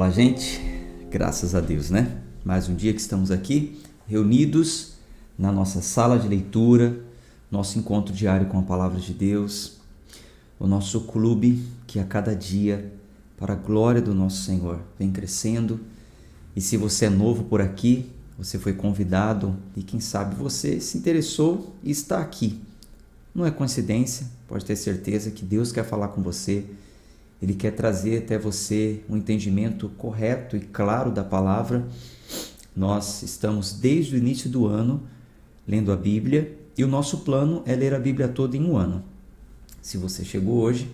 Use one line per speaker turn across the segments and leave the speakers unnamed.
Olá, gente. Graças a Deus, né? Mais um dia que estamos aqui, reunidos na nossa sala de leitura, nosso encontro diário com a Palavra de Deus, o nosso clube que a cada dia, para a glória do nosso Senhor, vem crescendo. E se você é novo por aqui, você foi convidado e quem sabe você se interessou e está aqui. Não é coincidência, pode ter certeza que Deus quer falar com você. Ele quer trazer até você um entendimento correto e claro da palavra. Nós estamos desde o início do ano lendo a Bíblia e o nosso plano é ler a Bíblia toda em um ano. Se você chegou hoje,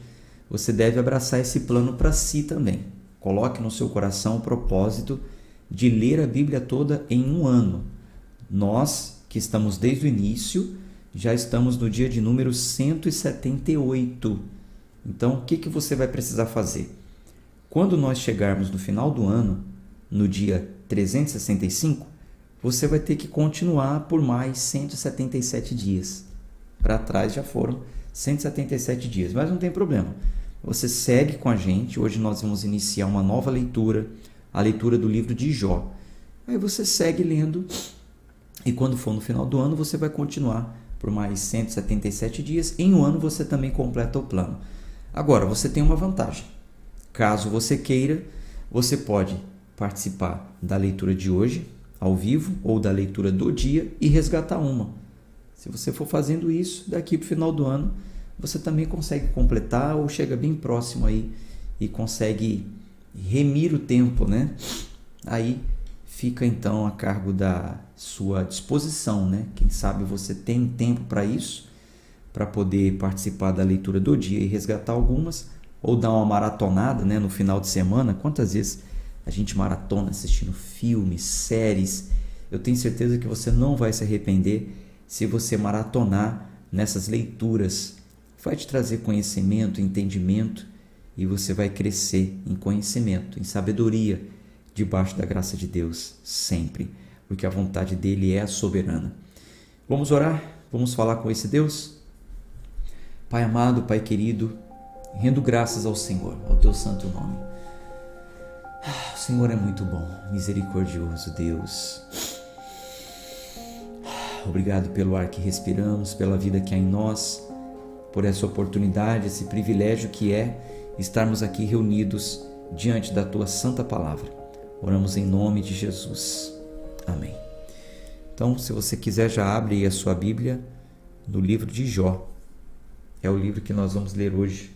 você deve abraçar esse plano para si também. Coloque no seu coração o propósito de ler a Bíblia toda em um ano. Nós, que estamos desde o início, já estamos no dia de número 178. Então, o que você vai precisar fazer? Quando nós chegarmos no final do ano, no dia 365, você vai ter que continuar por mais 177 dias. Para trás já foram 177 dias, mas não tem problema. Você segue com a gente. Hoje nós vamos iniciar uma nova leitura, a leitura do livro de Jó. Aí você segue lendo e quando for no final do ano você vai continuar por mais 177 dias. Em um ano você também completa o plano. Agora, você tem uma vantagem. Caso você queira, você pode participar da leitura de hoje, ao vivo, ou da leitura do dia e resgatar uma. Se você for fazendo isso, daqui para o final do ano, você também consegue completar ou chega bem próximo aí e consegue remir o tempo, né? Aí fica então a cargo da sua disposição, né? Quem sabe você tem tempo para isso, para poder participar da leitura do dia e resgatar algumas, ou dar uma maratonada, né, no final de semana. Quantas vezes a gente maratona assistindo filmes, séries? Eu tenho certeza que você não vai se arrepender se você maratonar nessas leituras. Vai te trazer conhecimento, entendimento, e você vai crescer em conhecimento, em sabedoria, debaixo da graça de Deus, sempre, porque a vontade dele é a soberana. Vamos orar? Vamos falar com esse Deus? Pai amado, Pai querido, rendo graças ao Senhor, ao teu santo nome. O Senhor é muito bom, misericordioso Deus. Obrigado pelo ar que respiramos, pela vida que há em nós, por essa oportunidade, esse privilégio que é estarmos aqui reunidos diante da tua santa palavra. Oramos em nome de Jesus. Amém. Então, se você quiser, já abre aí a sua Bíblia no livro de Jó. É o livro que nós vamos ler hoje.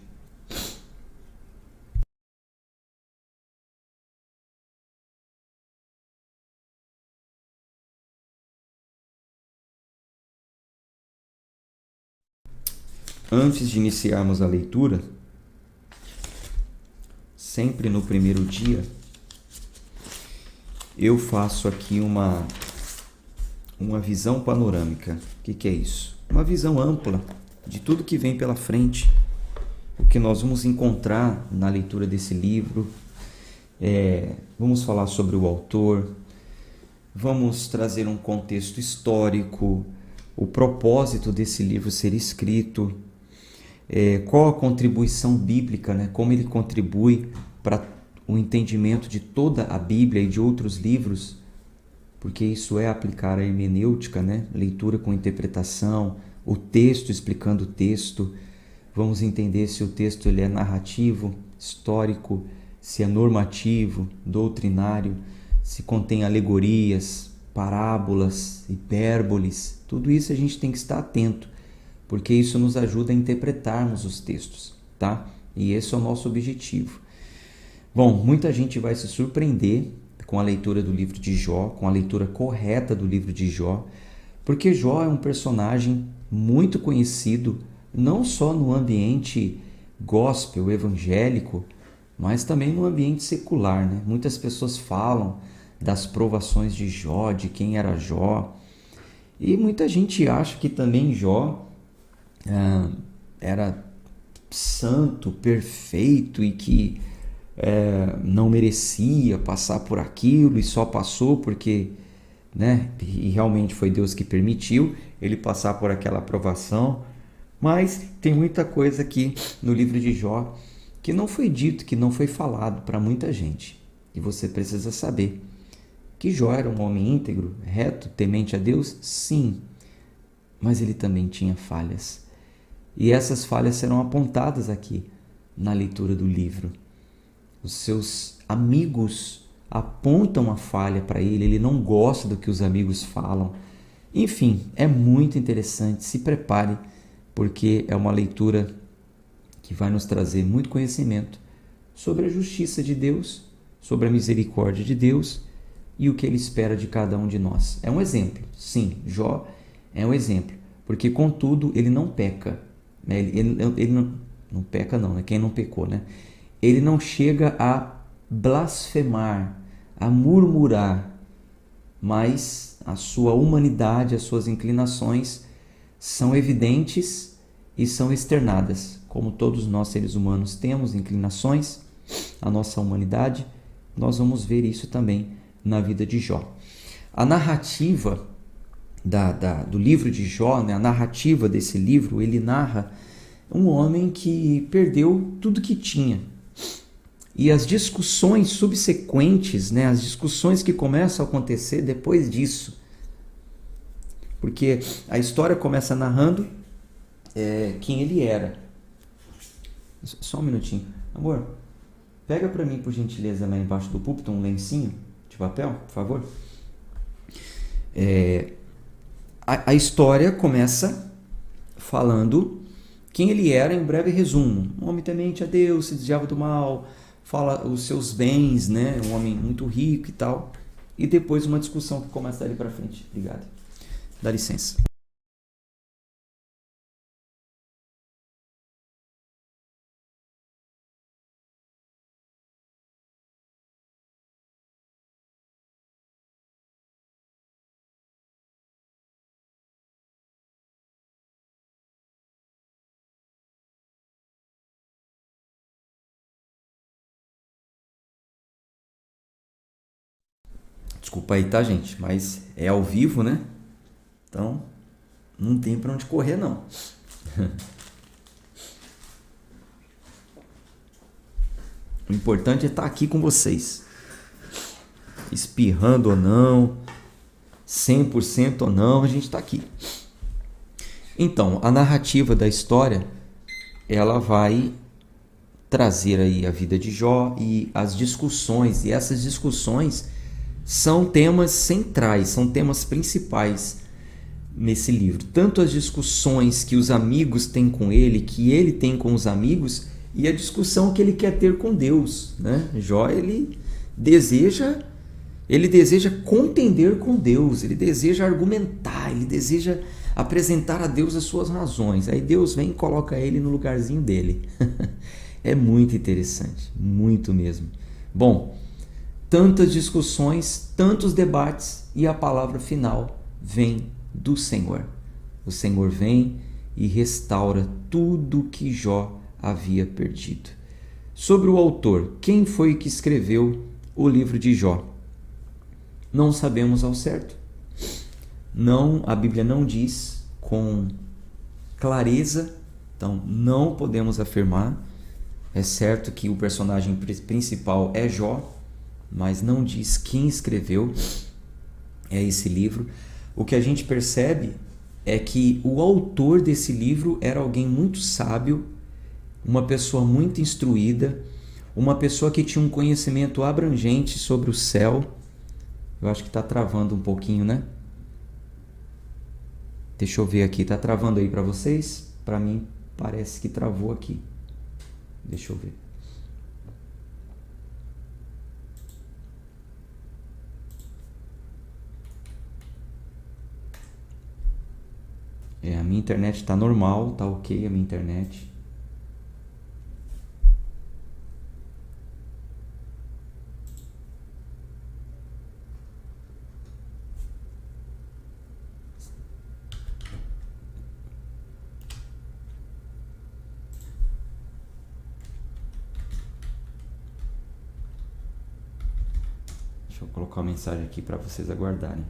Antes de iniciarmos a leitura, sempre no primeiro dia, eu faço aqui uma visão panorâmica. O que é isso? Uma visão ampla de tudo que vem pela frente, o que nós vamos encontrar na leitura desse livro. Vamos falar sobre o autor, vamos trazer um contexto histórico, o propósito desse livro ser escrito, qual a contribuição bíblica, né? Como ele contribui para o entendimento de toda a Bíblia e de outros livros, porque isso é aplicar a hermenêutica, né? Leitura com interpretação, o texto explicando o texto. Vamos entender se o texto ele é narrativo, histórico, se é normativo, doutrinário, se contém alegorias, parábolas, hipérboles. Tudo isso a gente tem que estar atento, porque isso nos ajuda a interpretarmos os textos, tá? E esse é o nosso objetivo. Bom, muita gente vai se surpreender com a leitura do livro de Jó, com a leitura correta do livro de Jó, porque Jó é um personagem muito conhecido, não só no ambiente gospel, evangélico, mas também no ambiente secular, né? Muitas pessoas falam das provações de Jó, de quem era Jó, e muita gente acha que também Jó era santo, perfeito e que não merecia passar por aquilo e só passou porque, né? E realmente foi Deus que permitiu ele passar por aquela provação. Mas tem muita coisa aqui no livro de Jó que não foi dito, que não foi falado para muita gente. E você precisa saber que Jó era um homem íntegro, reto, temente a Deus? Sim, mas ele também tinha falhas. E essas falhas serão apontadas aqui na leitura do livro. Os seus amigos apontam a falha para ele não gosta do que os amigos falam. Enfim, é muito interessante, se prepare, porque é uma leitura que vai nos trazer muito conhecimento sobre a justiça de Deus, sobre a misericórdia de Deus e o que ele espera de cada um de nós. É um exemplo, sim, Jó é um exemplo, porque contudo ele não peca, né? Ele não peca não, né? Quem não pecou, né? Ele não chega a blasfemar, a murmurar, mas a sua humanidade, as suas inclinações são evidentes e são externadas. Como todos nós seres humanos temos inclinações, a nossa humanidade, nós vamos ver isso também na vida de Jó. A narrativa do livro de Jó, né, a narrativa desse livro, ele narra um homem que perdeu tudo que tinha. E as discussões subsequentes, né, as discussões que começam a acontecer depois disso. Porque a história começa narrando quem ele era. Só um minutinho. Amor, pega para mim, por gentileza, lá embaixo do púlpito um lencinho de papel, por favor. A história começa falando quem ele era, em breve resumo. Um homem temente a Deus, se desviava do mal, fala os seus bens, né? Um homem muito rico e tal. E depois uma discussão que começa dali para frente. Obrigado. Dá licença. Desculpa aí, tá, gente? Mas é ao vivo, né? Então, não tem para onde correr, não. O importante é estar aqui com vocês. Espirrando ou não, 100% ou não, a gente está aqui. Então, a narrativa da história, ela vai trazer aí a vida de Jó e as discussões. E essas discussões são temas centrais, são temas principais nesse livro. Tanto as discussões que os amigos têm com ele, que ele tem com os amigos, e a discussão que ele quer ter com Deus, né? Jó, ele deseja contender com Deus, ele deseja argumentar, ele deseja apresentar a Deus as suas razões. Aí Deus vem e coloca ele no lugarzinho dele. É muito interessante, muito mesmo. Bom, tantas discussões, tantos debates, e a palavra final vem do Senhor. O Senhor vem e restaura tudo que Jó havia perdido. Sobre o autor, quem foi que escreveu o livro de Jó? Não sabemos ao certo. Não, a Bíblia não diz com clareza, então não podemos afirmar. É certo que o personagem principal é Jó, mas não diz quem escreveu esse livro. O que a gente percebe é que o autor desse livro era alguém muito sábio, uma pessoa muito instruída, uma pessoa que tinha um conhecimento abrangente sobre o céu. Eu acho que está travando um pouquinho, né? Deixa eu ver aqui, está travando aí para vocês? Para mim parece que travou aqui. Deixa eu ver. A minha internet está normal, tá ok a minha internet. Deixa eu colocar uma mensagem aqui para vocês aguardarem.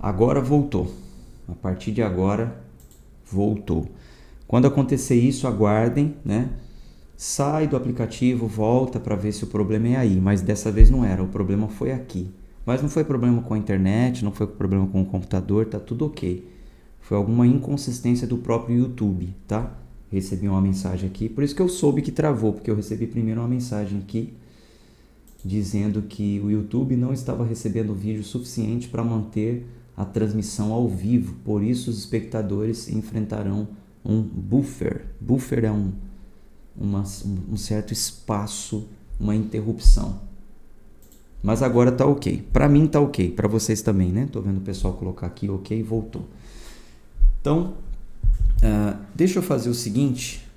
Agora voltou. A partir de agora, voltou. Quando acontecer isso, aguardem, né? Sai do aplicativo, volta para ver se o problema é aí. Mas dessa vez não era, o problema foi aqui. Mas não foi problema com a internet, não foi problema com o computador, tá tudo ok. Foi alguma inconsistência do próprio YouTube, tá? Recebi uma mensagem aqui, por isso que eu soube que travou, porque eu recebi primeiro uma mensagem aqui dizendo que o YouTube não estava recebendo vídeo suficiente para manter a transmissão ao vivo, por isso os espectadores enfrentarão um buffer. Buffer é um certo espaço, uma interrupção. Mas agora tá ok. Para mim tá ok, para vocês também, né? Tô vendo o pessoal colocar aqui ok, voltou. Então, deixa eu fazer o seguinte,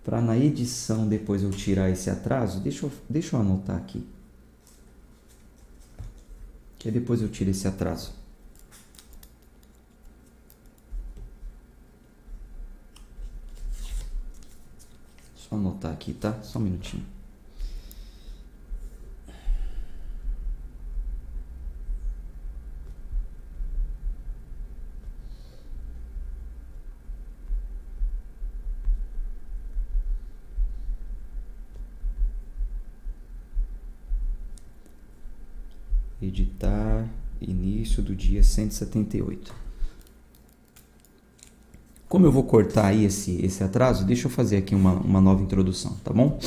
para na edição depois eu tirar esse atraso, deixa eu anotar aqui. Que aí depois eu tiro esse atraso. Só anotar aqui, tá? Só um minutinho. Editar, início do dia 178. Como eu vou cortar aí esse atraso, deixa eu fazer aqui uma nova introdução, tá bom?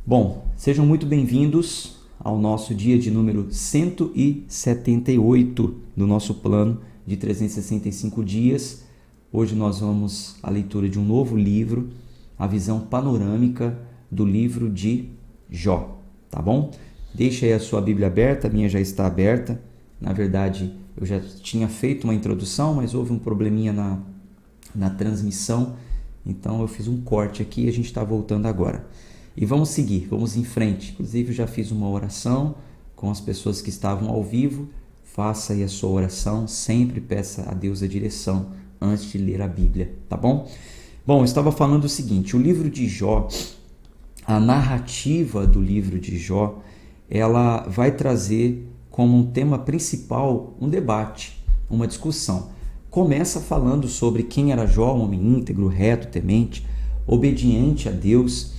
Bom, sejam muito bem-vindos ao nosso dia de número 178 do nosso plano de 365 dias. Hoje nós vamos à leitura de um novo livro, a visão panorâmica do livro de Jó, tá bom? Deixa aí a sua Bíblia aberta, a minha já está aberta. Na verdade, eu já tinha feito uma introdução, mas houve um probleminha na transmissão. Então eu fiz um corte aqui e a gente está voltando agora. E vamos seguir, vamos em frente. Inclusive eu já fiz uma oração com as pessoas que estavam ao vivo. Faça aí a sua oração, sempre peça a Deus a direção antes de ler a Bíblia, tá bom? Bom, eu estava falando o seguinte, o livro de Jó, a narrativa do livro de Jó, ela vai trazer como um tema principal um debate, uma discussão. Começa falando sobre quem era Jó, um homem íntegro, reto, temente, obediente a Deus,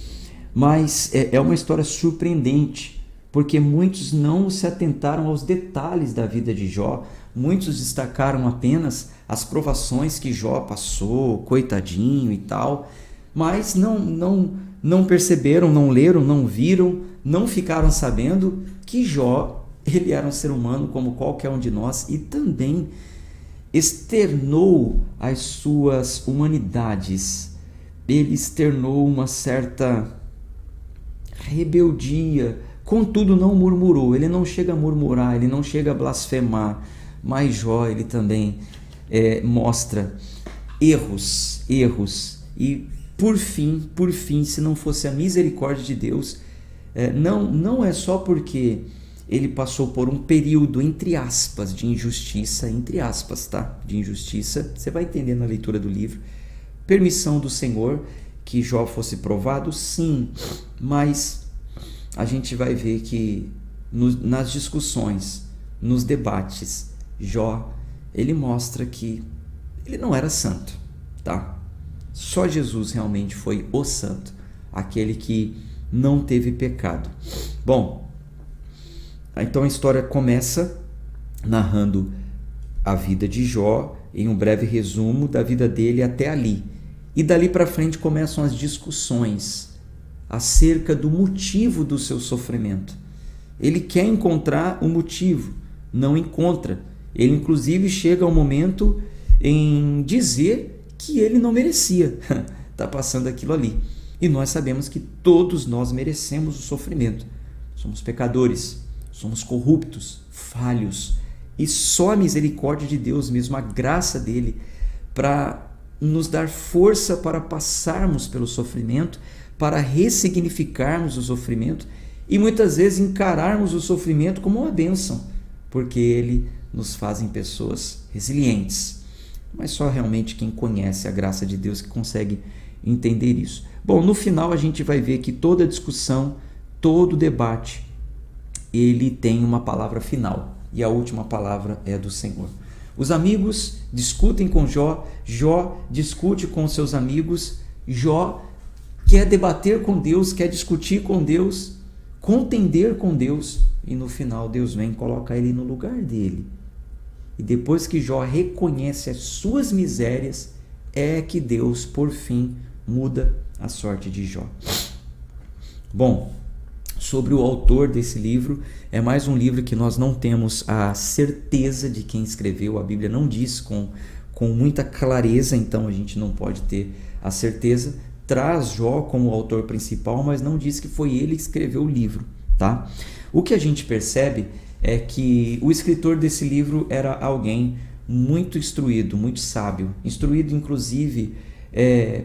mas é uma história surpreendente, porque muitos não se atentaram aos detalhes da vida de Jó, muitos destacaram apenas as provações que Jó passou, coitadinho e tal, mas não perceberam, não leram, não viram, não ficaram sabendo que Jó, ele era um ser humano como qualquer um de nós e também externou as suas humanidades. Ele externou uma certa rebeldia, contudo não murmurou, ele não chega a murmurar, ele não chega a blasfemar, mas Jó, ele também mostra erros e por fim, se não fosse a misericórdia de Deus, não é só porque ele passou por um período, entre aspas, de injustiça, entre aspas, tá? De injustiça, você vai entender na leitura do livro, permissão do Senhor que Jó fosse provado, sim, mas a gente vai ver que nas discussões, nos debates, Jó, ele mostra que ele não era santo, tá? Só Jesus realmente foi o santo, aquele que não teve pecado. Bom, então a história começa narrando a vida de Jó, em um breve resumo da vida dele até ali. E dali para frente começam as discussões acerca do motivo do seu sofrimento. Ele quer encontrar o motivo, não encontra. Ele inclusive chega ao momento em dizer que ele não merecia estar passando aquilo ali. E nós sabemos que todos nós merecemos o sofrimento. Somos pecadores, somos corruptos, falhos. E só a misericórdia de Deus mesmo, a graça dele, para nos dar força para passarmos pelo sofrimento, para ressignificarmos o sofrimento e muitas vezes encararmos o sofrimento como uma bênção, porque ele nos faz em pessoas resilientes. Mas só realmente quem conhece a graça de Deus que consegue entender isso. Bom, no final a gente vai ver que toda discussão, todo debate ele tem uma palavra final, e a última palavra é do Senhor. Os amigos discutem com Jó, Jó discute com seus amigos, Jó quer debater com Deus, quer discutir com Deus, contender com Deus, e no final Deus vem e coloca ele no lugar dele. E depois que Jó reconhece as suas misérias, é que Deus, por fim, muda a sorte de Jó. Bom, sobre o autor desse livro, é mais um livro que nós não temos a certeza de quem escreveu. A Bíblia não diz com muita clareza, então a gente não pode ter a certeza. Traz Jó como autor principal, mas não diz que foi ele que escreveu o livro, tá? O que a gente percebe é que o escritor desse livro era alguém muito instruído, muito sábio, instruído inclusive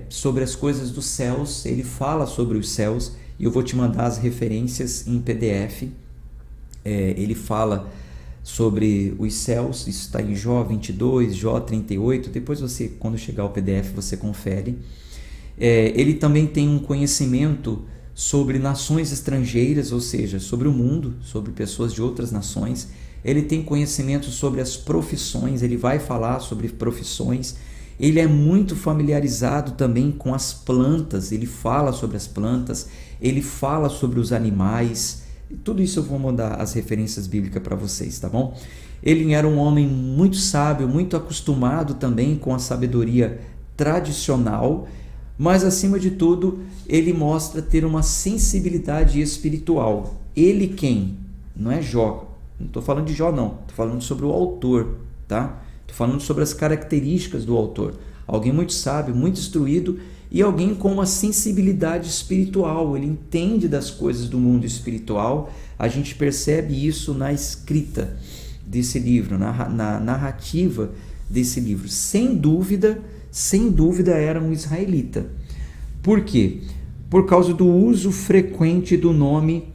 sobre as coisas dos céus. Ele fala sobre os céus, e eu vou te mandar as referências em PDF. Ele fala sobre os céus, isso está em Jó 22, Jó 38, depois você, quando chegar ao PDF, você confere. Ele também tem um conhecimento sobre nações estrangeiras, ou seja, sobre o mundo, sobre pessoas de outras nações. Ele tem conhecimento sobre as profissões, ele vai falar sobre profissões. Ele é muito familiarizado também com as plantas, ele fala sobre as plantas, ele fala sobre os animais. Tudo isso eu vou mandar as referências bíblicas para vocês, tá bom? Ele era um homem muito sábio, muito acostumado também com a sabedoria tradicional, mas acima de tudo, ele mostra ter uma sensibilidade espiritual. Ele quem? Não é Jó. Não estou falando de Jó, não. Estou falando sobre o autor, tá? Estou falando sobre as características do autor. Alguém muito sábio, muito instruído, e alguém com uma sensibilidade espiritual. Ele entende das coisas do mundo espiritual. A gente percebe isso na escrita desse livro, na narrativa desse livro. Sem dúvida, era um israelita. Por quê? Por causa do uso frequente do nome,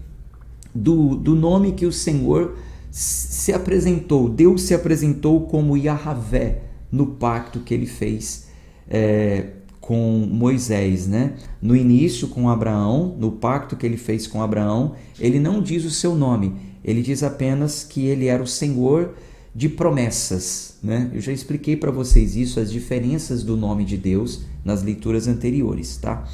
do nome que o Senhor se apresentou. Deus se apresentou como Yahvé no pacto que ele fez com Moisés, né? No início com Abraão, no pacto que ele fez com Abraão, ele não diz o seu nome, ele diz apenas que ele era o Senhor de promessas, né? Eu já expliquei para vocês isso, as diferenças do nome de Deus nas leituras anteriores, tá?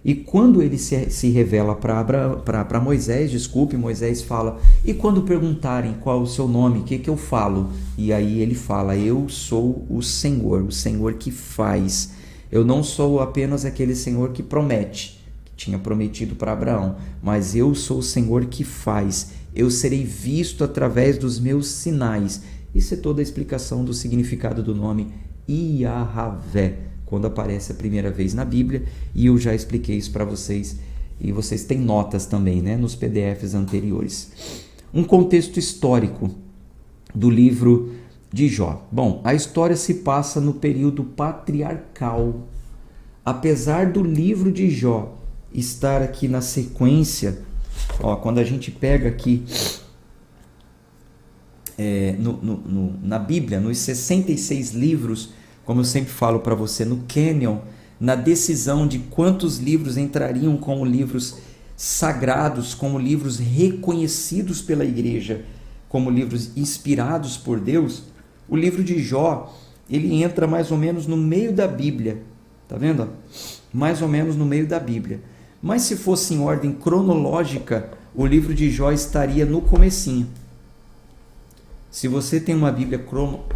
E quando ele se revela para Moisés, Moisés fala, e quando perguntarem qual o seu nome, o que eu falo? E aí ele fala, eu sou o Senhor que faz. Eu não sou apenas aquele Senhor que promete, que tinha prometido para Abraão, mas eu sou o Senhor que faz. Eu serei visto através dos meus sinais. Isso é toda a explicação do significado do nome Yahvé, quando aparece a primeira vez na Bíblia, e eu já expliquei isso para vocês, e vocês têm notas também, né, nos PDFs anteriores. Um contexto histórico do livro de Jó. Bom, a história se passa no período patriarcal. Apesar do livro de Jó estar aqui na sequência, quando a gente pega aqui na Bíblia, nos 66 livros, como eu sempre falo para você, no Cânon, na decisão de quantos livros entrariam como livros sagrados, como livros reconhecidos pela igreja, como livros inspirados por Deus, o livro de Jó, ele entra mais ou menos no meio da Bíblia, tá vendo? Mais ou menos no meio da Bíblia. Mas se fosse em ordem cronológica, o livro de Jó estaria no comecinho. Se você tem uma Bíblia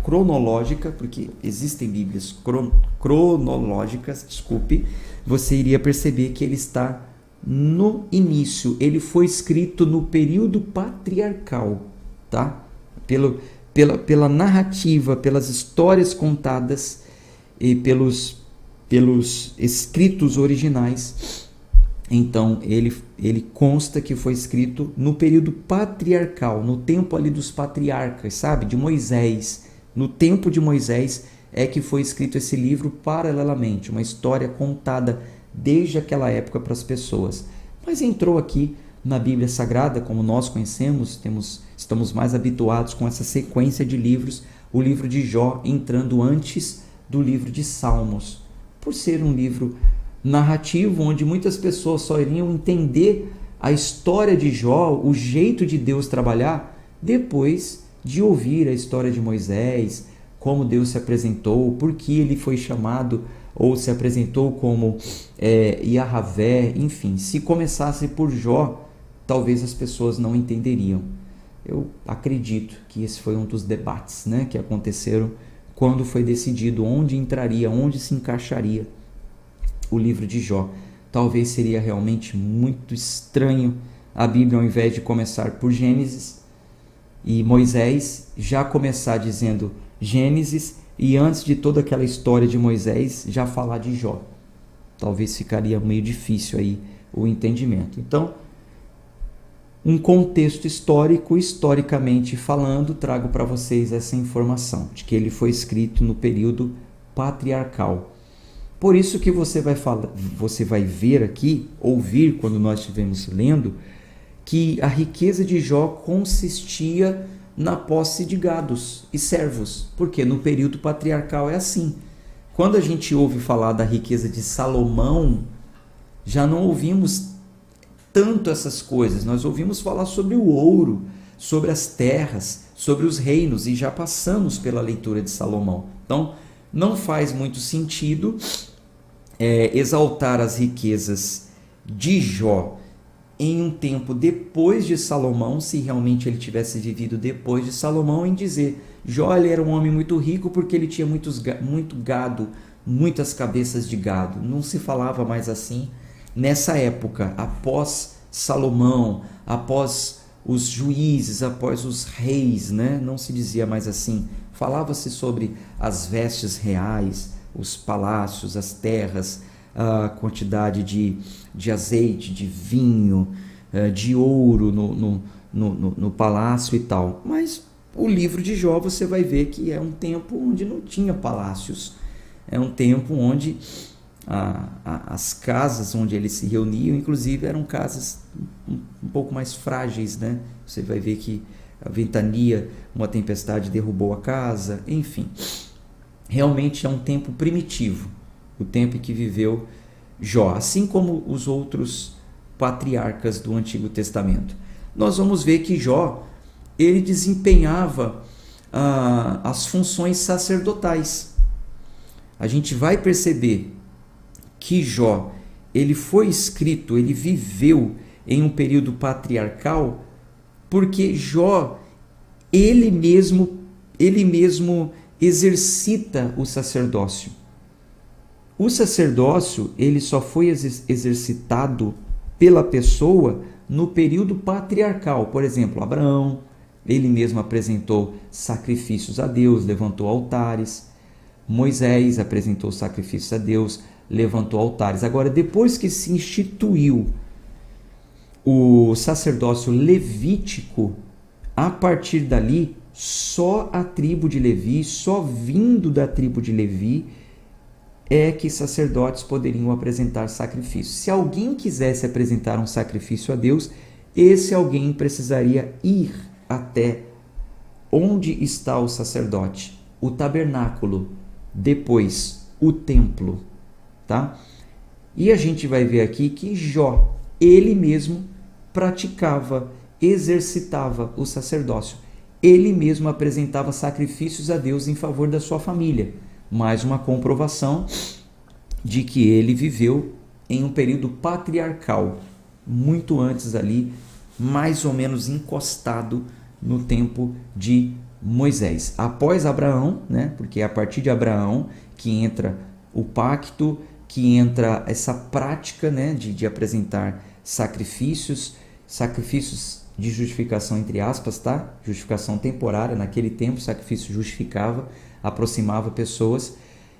cronológica, porque existem Bíblias cronológicas, você iria perceber que ele está no início. Ele foi escrito no período patriarcal, tá? Pela narrativa, pelas histórias contadas e pelos escritos originais. Então, ele consta que foi escrito no período patriarcal, no tempo ali dos patriarcas, sabe? De Moisés. No tempo de Moisés é que foi escrito esse livro paralelamente, uma história contada desde aquela época para as pessoas. Mas entrou aqui na Bíblia Sagrada, como nós conhecemos, estamos mais habituados com essa sequência de livros, o livro de Jó entrando antes do livro de Salmos, por ser um livro narrativo, onde muitas pessoas só iriam entender a história de Jó, o jeito de Deus trabalhar, depois de ouvir a história de Moisés, como Deus se apresentou, por que ele foi chamado ou se apresentou como Yahvé, enfim. Se começasse por Jó, talvez as pessoas não entenderiam. Eu acredito que esse foi um dos debates, né, que aconteceram quando foi decidido onde entraria, onde se encaixaria o livro de Jó. Talvez seria realmente muito estranho a Bíblia, ao invés de começar por Gênesis e Moisés, já começar dizendo Gênesis e antes de toda aquela história de Moisés, já falar de Jó. Talvez ficaria meio difícil aí o entendimento. Então, um contexto histórico, historicamente falando, trago para vocês essa informação de que ele foi escrito no período patriarcal. Por isso que você vai ver aqui, ouvir quando nós estivermos lendo, que a riqueza de Jó consistia na posse de gados e servos, porque no período patriarcal é assim. Quando a gente ouve falar da riqueza de Salomão, já não ouvimos tanto essas coisas, nós ouvimos falar sobre o ouro, sobre as terras, sobre os reinos, e já passamos pela leitura de Salomão. Então, não faz muito sentido exaltar as riquezas de Jó em um tempo depois de Salomão, se realmente ele tivesse vivido depois de Salomão, em dizer Jó ele era um homem muito rico porque ele tinha muito gado, muitas cabeças de gado. Não se falava mais assim nessa época, após Salomão, após os juízes, após os reis, né? Não se dizia mais assim. Falava-se sobre as vestes reais, os palácios, as terras, a quantidade de azeite, de vinho, de ouro no palácio e tal. Mas o livro de Jó você vai ver que é um tempo onde não tinha palácios. É um tempo onde as casas onde eles se reuniam, inclusive, eram casas um pouco mais frágeis, né? Você vai ver que a ventania, uma tempestade derrubou a casa, enfim. Realmente é um tempo primitivo, o tempo em que viveu Jó, assim como os outros patriarcas do Antigo Testamento. Nós vamos ver que Jó, ele desempenhava as funções sacerdotais. A gente vai perceber que Jó, ele foi escrito, ele viveu em um período patriarcal, porque Jó, ele mesmo exercita o sacerdócio. O sacerdócio, ele só foi exercitado pela pessoa no período patriarcal. Por exemplo, Abraão, ele mesmo apresentou sacrifícios a Deus, levantou altares. Moisés apresentou sacrifícios a Deus, levantou altares. Agora, depois que se instituiu o sacerdócio levítico, a partir dali, só a tribo de Levi, só vindo da tribo de Levi, é que sacerdotes poderiam apresentar sacrifício. Se alguém quisesse apresentar um sacrifício a Deus, esse alguém precisaria ir até onde está o sacerdote, o tabernáculo, depois o templo, tá? E a gente vai ver aqui que Jó, ele mesmo praticava, exercitava o sacerdócio. Ele mesmo apresentava sacrifícios a Deus em favor da sua família. Mais uma comprovação de que ele viveu em um período patriarcal, muito antes ali, mais ou menos encostado no tempo de Moisés. Após Abraão, né? Porque é a partir de Abraão que entra o pacto, que entra essa prática, né? de apresentar sacrifícios de justificação, entre aspas, tá? Justificação temporária. Naquele tempo, o sacrifício justificava, aproximava pessoas,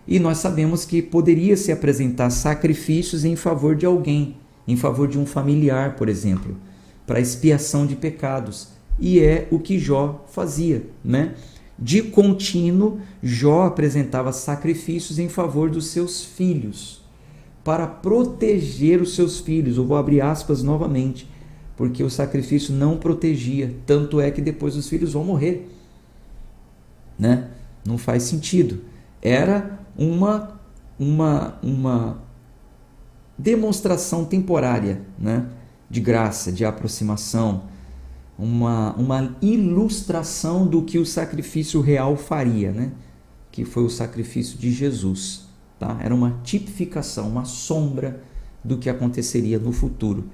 e nós sabemos que poderia se apresentar sacrifícios em favor de alguém, em favor de um familiar, por exemplo, para expiação de pecados, e é o que Jó fazia, né? De contínuo, Jó apresentava sacrifícios em favor dos seus filhos, para proteger os seus filhos. Eu vou abrir aspas novamente, porque o sacrifício não protegia, tanto é que depois os filhos vão morrer, né? Não faz sentido. Era uma demonstração temporária, né? de graça, de aproximação, uma ilustração do que o sacrifício real faria, né? Que foi o sacrifício de Jesus. Tá? Era uma tipificação, uma sombra do que aconteceria no futuro.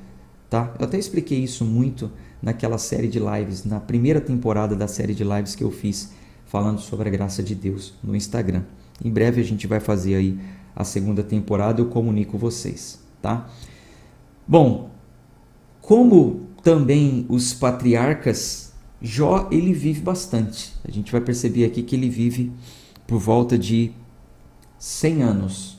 Tá? Eu até expliquei isso muito naquela série de lives, na primeira temporada da série de lives que eu fiz, falando sobre a graça de Deus no Instagram. Em breve a gente vai fazer aí a segunda temporada, eu comunico vocês. Tá? Bom, como também os patriarcas, Jó ele vive bastante. A gente vai perceber aqui que ele vive por volta de 100 anos.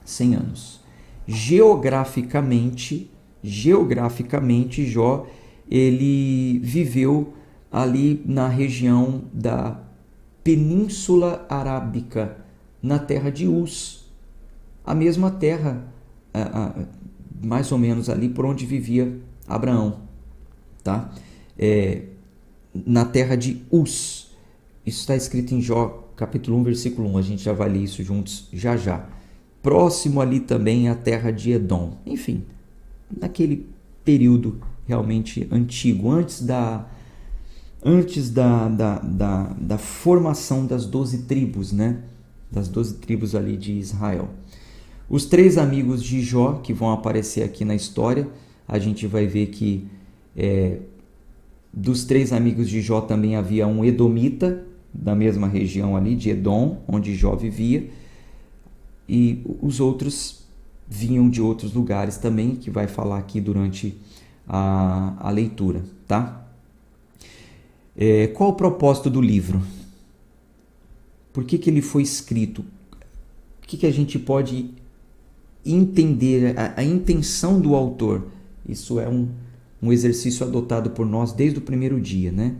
100 anos. Geograficamente, Jó ele viveu ali na região da Península Arábica, na terra de Uz, a mesma terra, mais ou menos ali por onde vivia Abraão, tá? Na terra de Uz. Isso está escrito em Jó, capítulo 1, versículo 1. A gente já vai ler isso juntos já já. Próximo ali também a terra de Edom. Enfim, naquele período realmente antigo, antes da formação das 12 tribos, né? Das 12 tribos ali de Israel. Os 3 amigos de Jó, que vão aparecer aqui na história, a gente vai ver que dos 3 amigos de Jó também havia um edomita, da mesma região ali de Edom, onde Jó vivia, e os outros vinham de outros lugares também, que vai falar aqui durante a leitura, tá? Qual o propósito do livro? Por que ele foi escrito? O que a gente pode entender? A intenção do autor. Isso é um exercício adotado por nós desde o primeiro dia, né?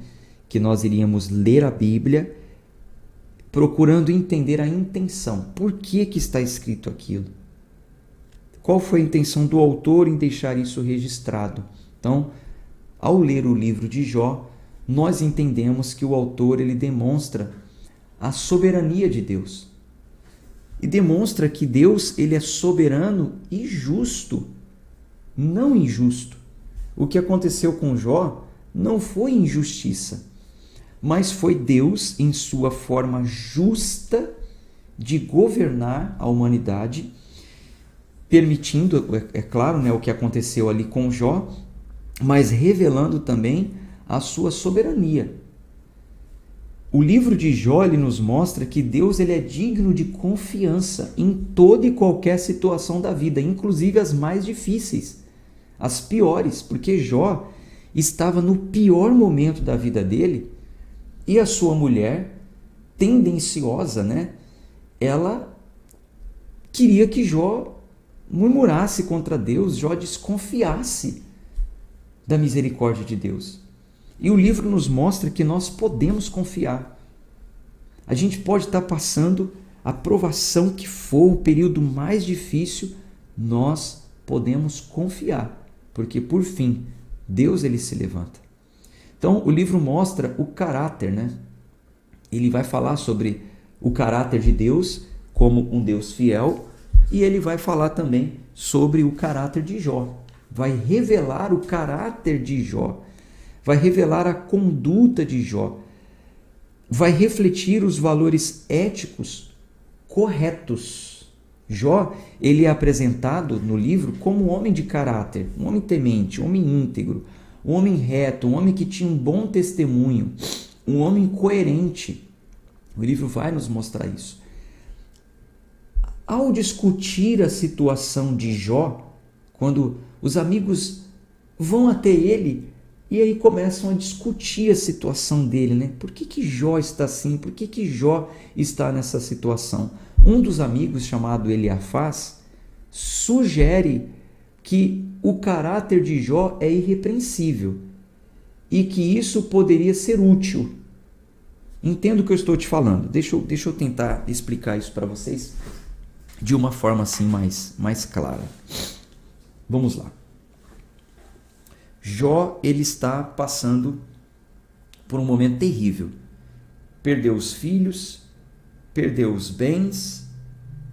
Que nós iríamos ler a Bíblia procurando entender a intenção. Por que está escrito aquilo? Qual foi a intenção do autor em deixar isso registrado? Então, ao ler o livro de Jó, nós entendemos que o autor ele demonstra a soberania de Deus. E demonstra que Deus ele é soberano e justo, não injusto. O que aconteceu com Jó não foi injustiça, mas foi Deus, em sua forma justa de governar a humanidade, permitindo, é claro, né, o que aconteceu ali com Jó, mas revelando também a sua soberania. O livro de Jó ele nos mostra que Deus ele é digno de confiança em toda e qualquer situação da vida, inclusive as mais difíceis, as piores, porque Jó estava no pior momento da vida dele e a sua mulher, tendenciosa, né? Ela queria que Jó murmurasse contra Deus, Jó desconfiasse da misericórdia de Deus. E o livro nos mostra que nós podemos confiar. A gente pode estar passando a provação que for, o período mais difícil, nós podemos confiar, porque por fim, Deus ele se levanta. Então, o livro mostra o caráter, né? Ele vai falar sobre o caráter de Deus como um Deus fiel e ele vai falar também sobre o caráter de Jó. Vai revelar o caráter de Jó, vai revelar a conduta de Jó, vai refletir os valores éticos corretos. Jó, ele é apresentado no livro como um homem de caráter, um homem temente, um homem íntegro, um homem reto, um homem que tinha um bom testemunho, um homem coerente. O livro vai nos mostrar isso. Ao discutir a situação de Jó, quando os amigos vão até ele e aí começam a discutir a situação dele, né? Por que Jó está assim? Por que Jó está nessa situação? Um dos amigos, chamado Eliafaz, sugere que o caráter de Jó é irrepreensível e que isso poderia ser útil. Entendo o que eu estou te falando. Deixa eu tentar explicar isso para vocês de uma forma assim mais clara. Vamos lá. Jó, ele está passando por um momento terrível. Perdeu os filhos, perdeu os bens,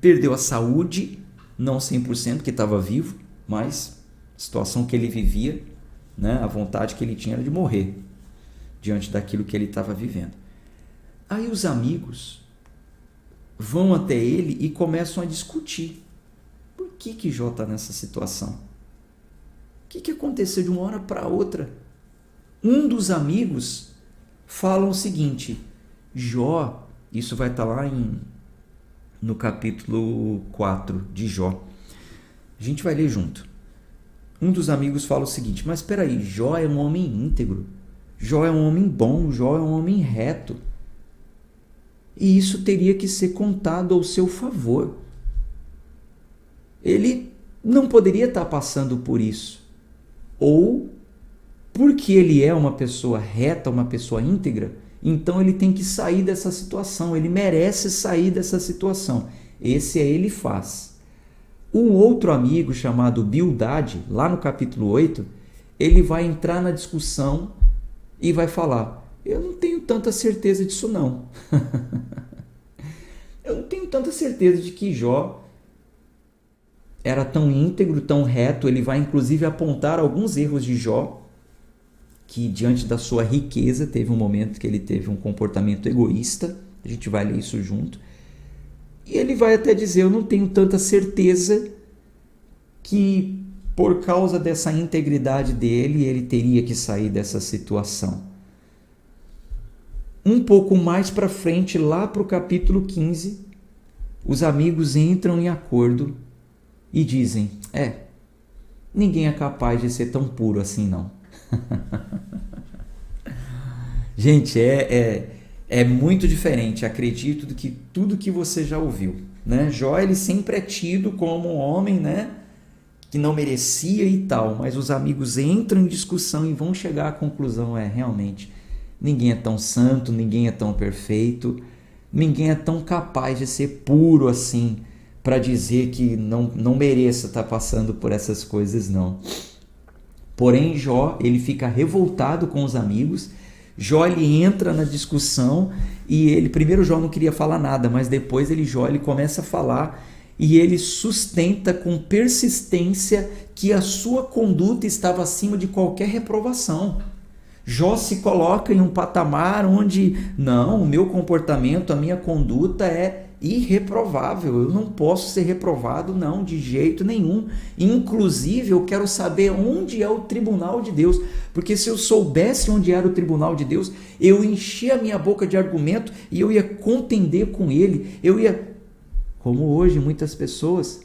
perdeu a saúde, não 100% porque estava vivo, mas situação que ele vivia, né? A vontade que ele tinha era de morrer diante daquilo que ele estava vivendo. Aí os amigos vão até ele e começam a discutir. Por que Jó está nessa situação? O que aconteceu de uma hora para outra? Um dos amigos fala o seguinte: Jó, isso vai estar lá no capítulo 4 de Jó. A gente vai ler junto. Um dos amigos fala o seguinte: mas espera aí, Jó é um homem íntegro, Jó é um homem bom, Jó é um homem reto. E isso teria que ser contado ao seu favor. Ele não poderia estar passando por isso. Ou, porque ele é uma pessoa reta, uma pessoa íntegra, então ele tem que sair dessa situação, ele merece sair dessa situação. Esse é Elifaz. Um outro amigo chamado Bildade, lá no capítulo 8, ele vai entrar na discussão e vai falar: eu não tenho tanta certeza disso não. Eu não tenho tanta certeza de que Jó era tão íntegro, tão reto. Ele vai inclusive apontar alguns erros de Jó, que diante da sua riqueza teve um momento que ele teve um comportamento egoísta. A gente vai ler isso junto. E ele vai até dizer: eu não tenho tanta certeza que por causa dessa integridade dele, ele teria que sair dessa situação. Um pouco mais para frente, lá para o capítulo 15, os amigos entram em acordo e dizem: ninguém é capaz de ser tão puro assim não. Gente, é muito diferente, acredito, do que tudo que você já ouviu, né? Jó, ele sempre é tido como um homem, né, que não merecia e tal, mas os amigos entram em discussão e vão chegar à conclusão: realmente, ninguém é tão santo, ninguém é tão perfeito, ninguém é tão capaz de ser puro assim, para dizer que não mereça estar passando por essas coisas, não. Porém, Jó, ele fica revoltado com os amigos. Jó, ele entra na discussão e primeiro Jó não queria falar nada, mas depois Jó começa a falar e ele sustenta com persistência que a sua conduta estava acima de qualquer reprovação. Jó se coloca em um patamar onde, não, o meu comportamento, a minha conduta é irreprovável, eu não posso ser reprovado, não, de jeito nenhum. Inclusive, eu quero saber onde é o tribunal de Deus, porque se eu soubesse onde era o tribunal de Deus, eu enchia a minha boca de argumento e eu ia contender com ele, como hoje muitas pessoas,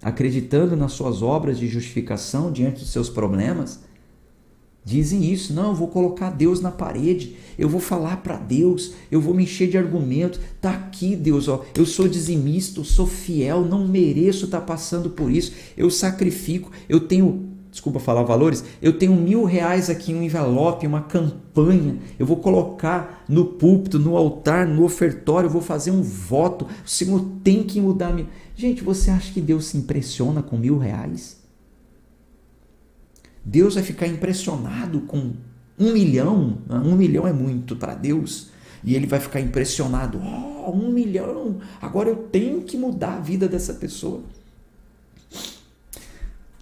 acreditando nas suas obras de justificação diante dos seus problemas, dizem isso: não, eu vou colocar Deus na parede, eu vou falar para Deus, eu vou me encher de argumentos. Tá aqui, Deus, eu sou dizimista, eu sou fiel, não mereço estar passando por isso, eu sacrifico, eu tenho, desculpa falar valores, eu tenho R$1.000 aqui em um envelope, uma campanha, eu vou colocar no púlpito, no altar, no ofertório, eu vou fazer um voto, o Senhor tem que mudar. Gente, você acha que Deus se impressiona com R$1.000? Deus vai ficar impressionado com 1 milhão? 1 milhão é muito para Deus. E ele vai ficar impressionado: 1 milhão, agora eu tenho que mudar a vida dessa pessoa.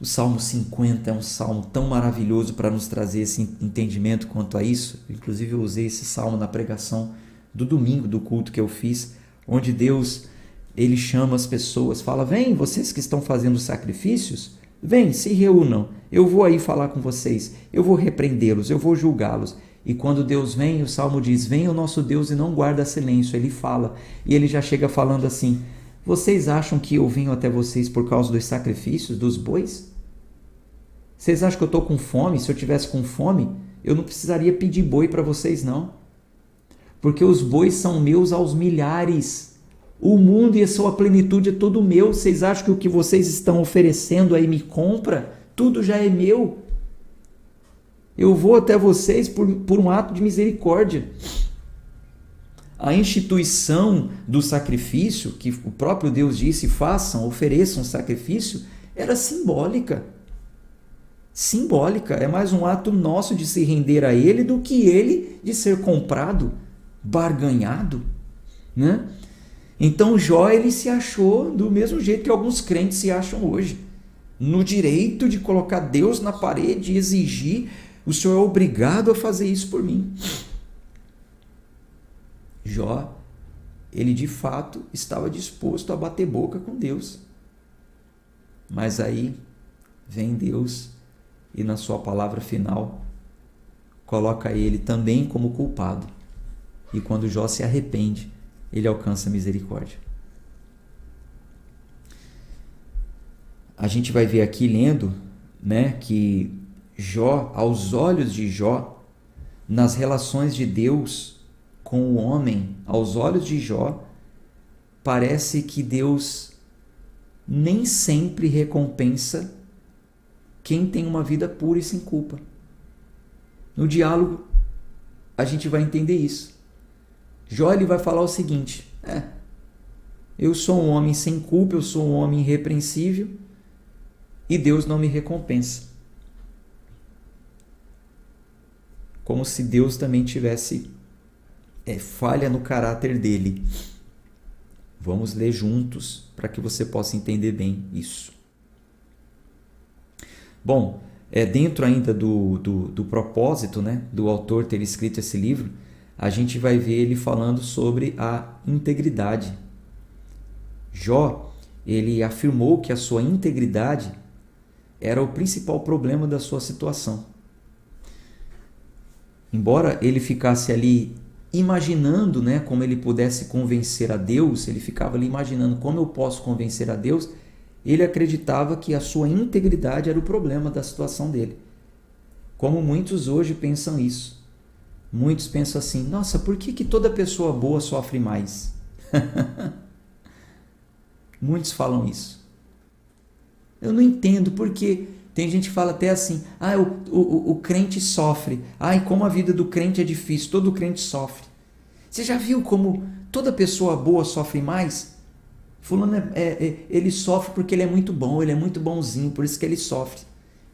O Salmo 50 é um salmo tão maravilhoso para nos trazer esse entendimento quanto a isso. Inclusive eu usei esse salmo na pregação do domingo, do culto que eu fiz, onde Deus, ele chama as pessoas, fala: vem, vocês que estão fazendo sacrifícios, vem, se reúnam, eu vou aí falar com vocês, eu vou repreendê-los, eu vou julgá-los. E quando Deus vem, o Salmo diz: vem o nosso Deus e não guarda silêncio. Ele fala, e ele já chega falando assim: vocês acham que eu venho até vocês por causa dos sacrifícios, dos bois? Vocês acham que eu estou com fome? Se eu tivesse com fome, eu não precisaria pedir boi para vocês, não. Porque os bois são meus aos milhares. O mundo e a sua plenitude é todo meu. Vocês acham que o que vocês estão oferecendo aí me compra? Tudo já é meu. Eu vou até vocês por um ato de misericórdia. A instituição do sacrifício, que o próprio Deus disse: façam, ofereçam sacrifício, era simbólica. Simbólica. É mais um ato nosso de se render a Ele do que Ele de ser comprado, barganhado, né? Então Jó, ele se achou do mesmo jeito que alguns crentes se acham hoje. no direito de colocar Deus na parede e exigir: o Senhor é obrigado a fazer isso por mim. Jó, ele de fato estava disposto a bater boca com Deus. Mas aí vem Deus e na sua palavra final coloca ele também como culpado. E quando Jó se arrepende, ele alcança misericórdia. A gente vai ver aqui lendo, que Jó, aos olhos de Jó, nas relações de Deus com o homem, aos olhos de Jó, parece que Deus nem sempre recompensa quem tem uma vida pura e sem culpa. No diálogo, a gente vai entender isso. Jó, ele vai falar o seguinte: eu sou um homem sem culpa, eu sou um homem irrepreensível e Deus não me recompensa. Como se Deus também tivesse falha no caráter dele. Vamos ler juntos para que você possa entender bem isso. Bom, dentro ainda do propósito, do autor ter escrito esse livro, a gente vai ver ele falando sobre a integridade. Jó, ele afirmou que a sua integridade era o principal problema da sua situação. Embora ele ficasse ali imaginando, como ele pudesse convencer a Deus, ele ficava ali imaginando como eu posso convencer a Deus, ele acreditava que a sua integridade era o problema da situação dele. Como muitos hoje pensam isso. Muitos pensam assim: nossa, por que toda pessoa boa sofre mais? Muitos falam isso. Eu não entendo porque tem gente que fala até assim: o crente sofre. E como a vida do crente é difícil, todo crente sofre. Você já viu como toda pessoa boa sofre mais? Fulano ele sofre porque ele é muito bom, ele é muito bonzinho, por isso que ele sofre.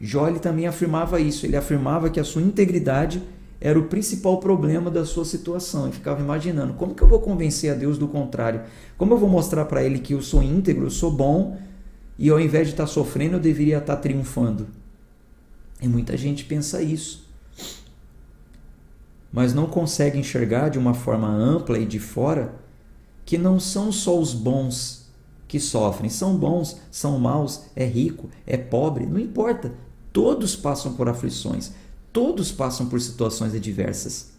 Jó, ele também afirmava isso, ele afirmava que a sua integridade era o principal problema da sua situação. E ficava imaginando: como que eu vou convencer a Deus do contrário? Como eu vou mostrar para ele que eu sou íntegro, eu sou bom, e ao invés de estar sofrendo, eu deveria estar triunfando? E muita gente pensa isso. Mas não consegue enxergar de uma forma ampla e de fora que não são só os bons que sofrem. São bons, são maus, é rico, é pobre, não importa. Todos passam por aflições, todos passam por situações adversas.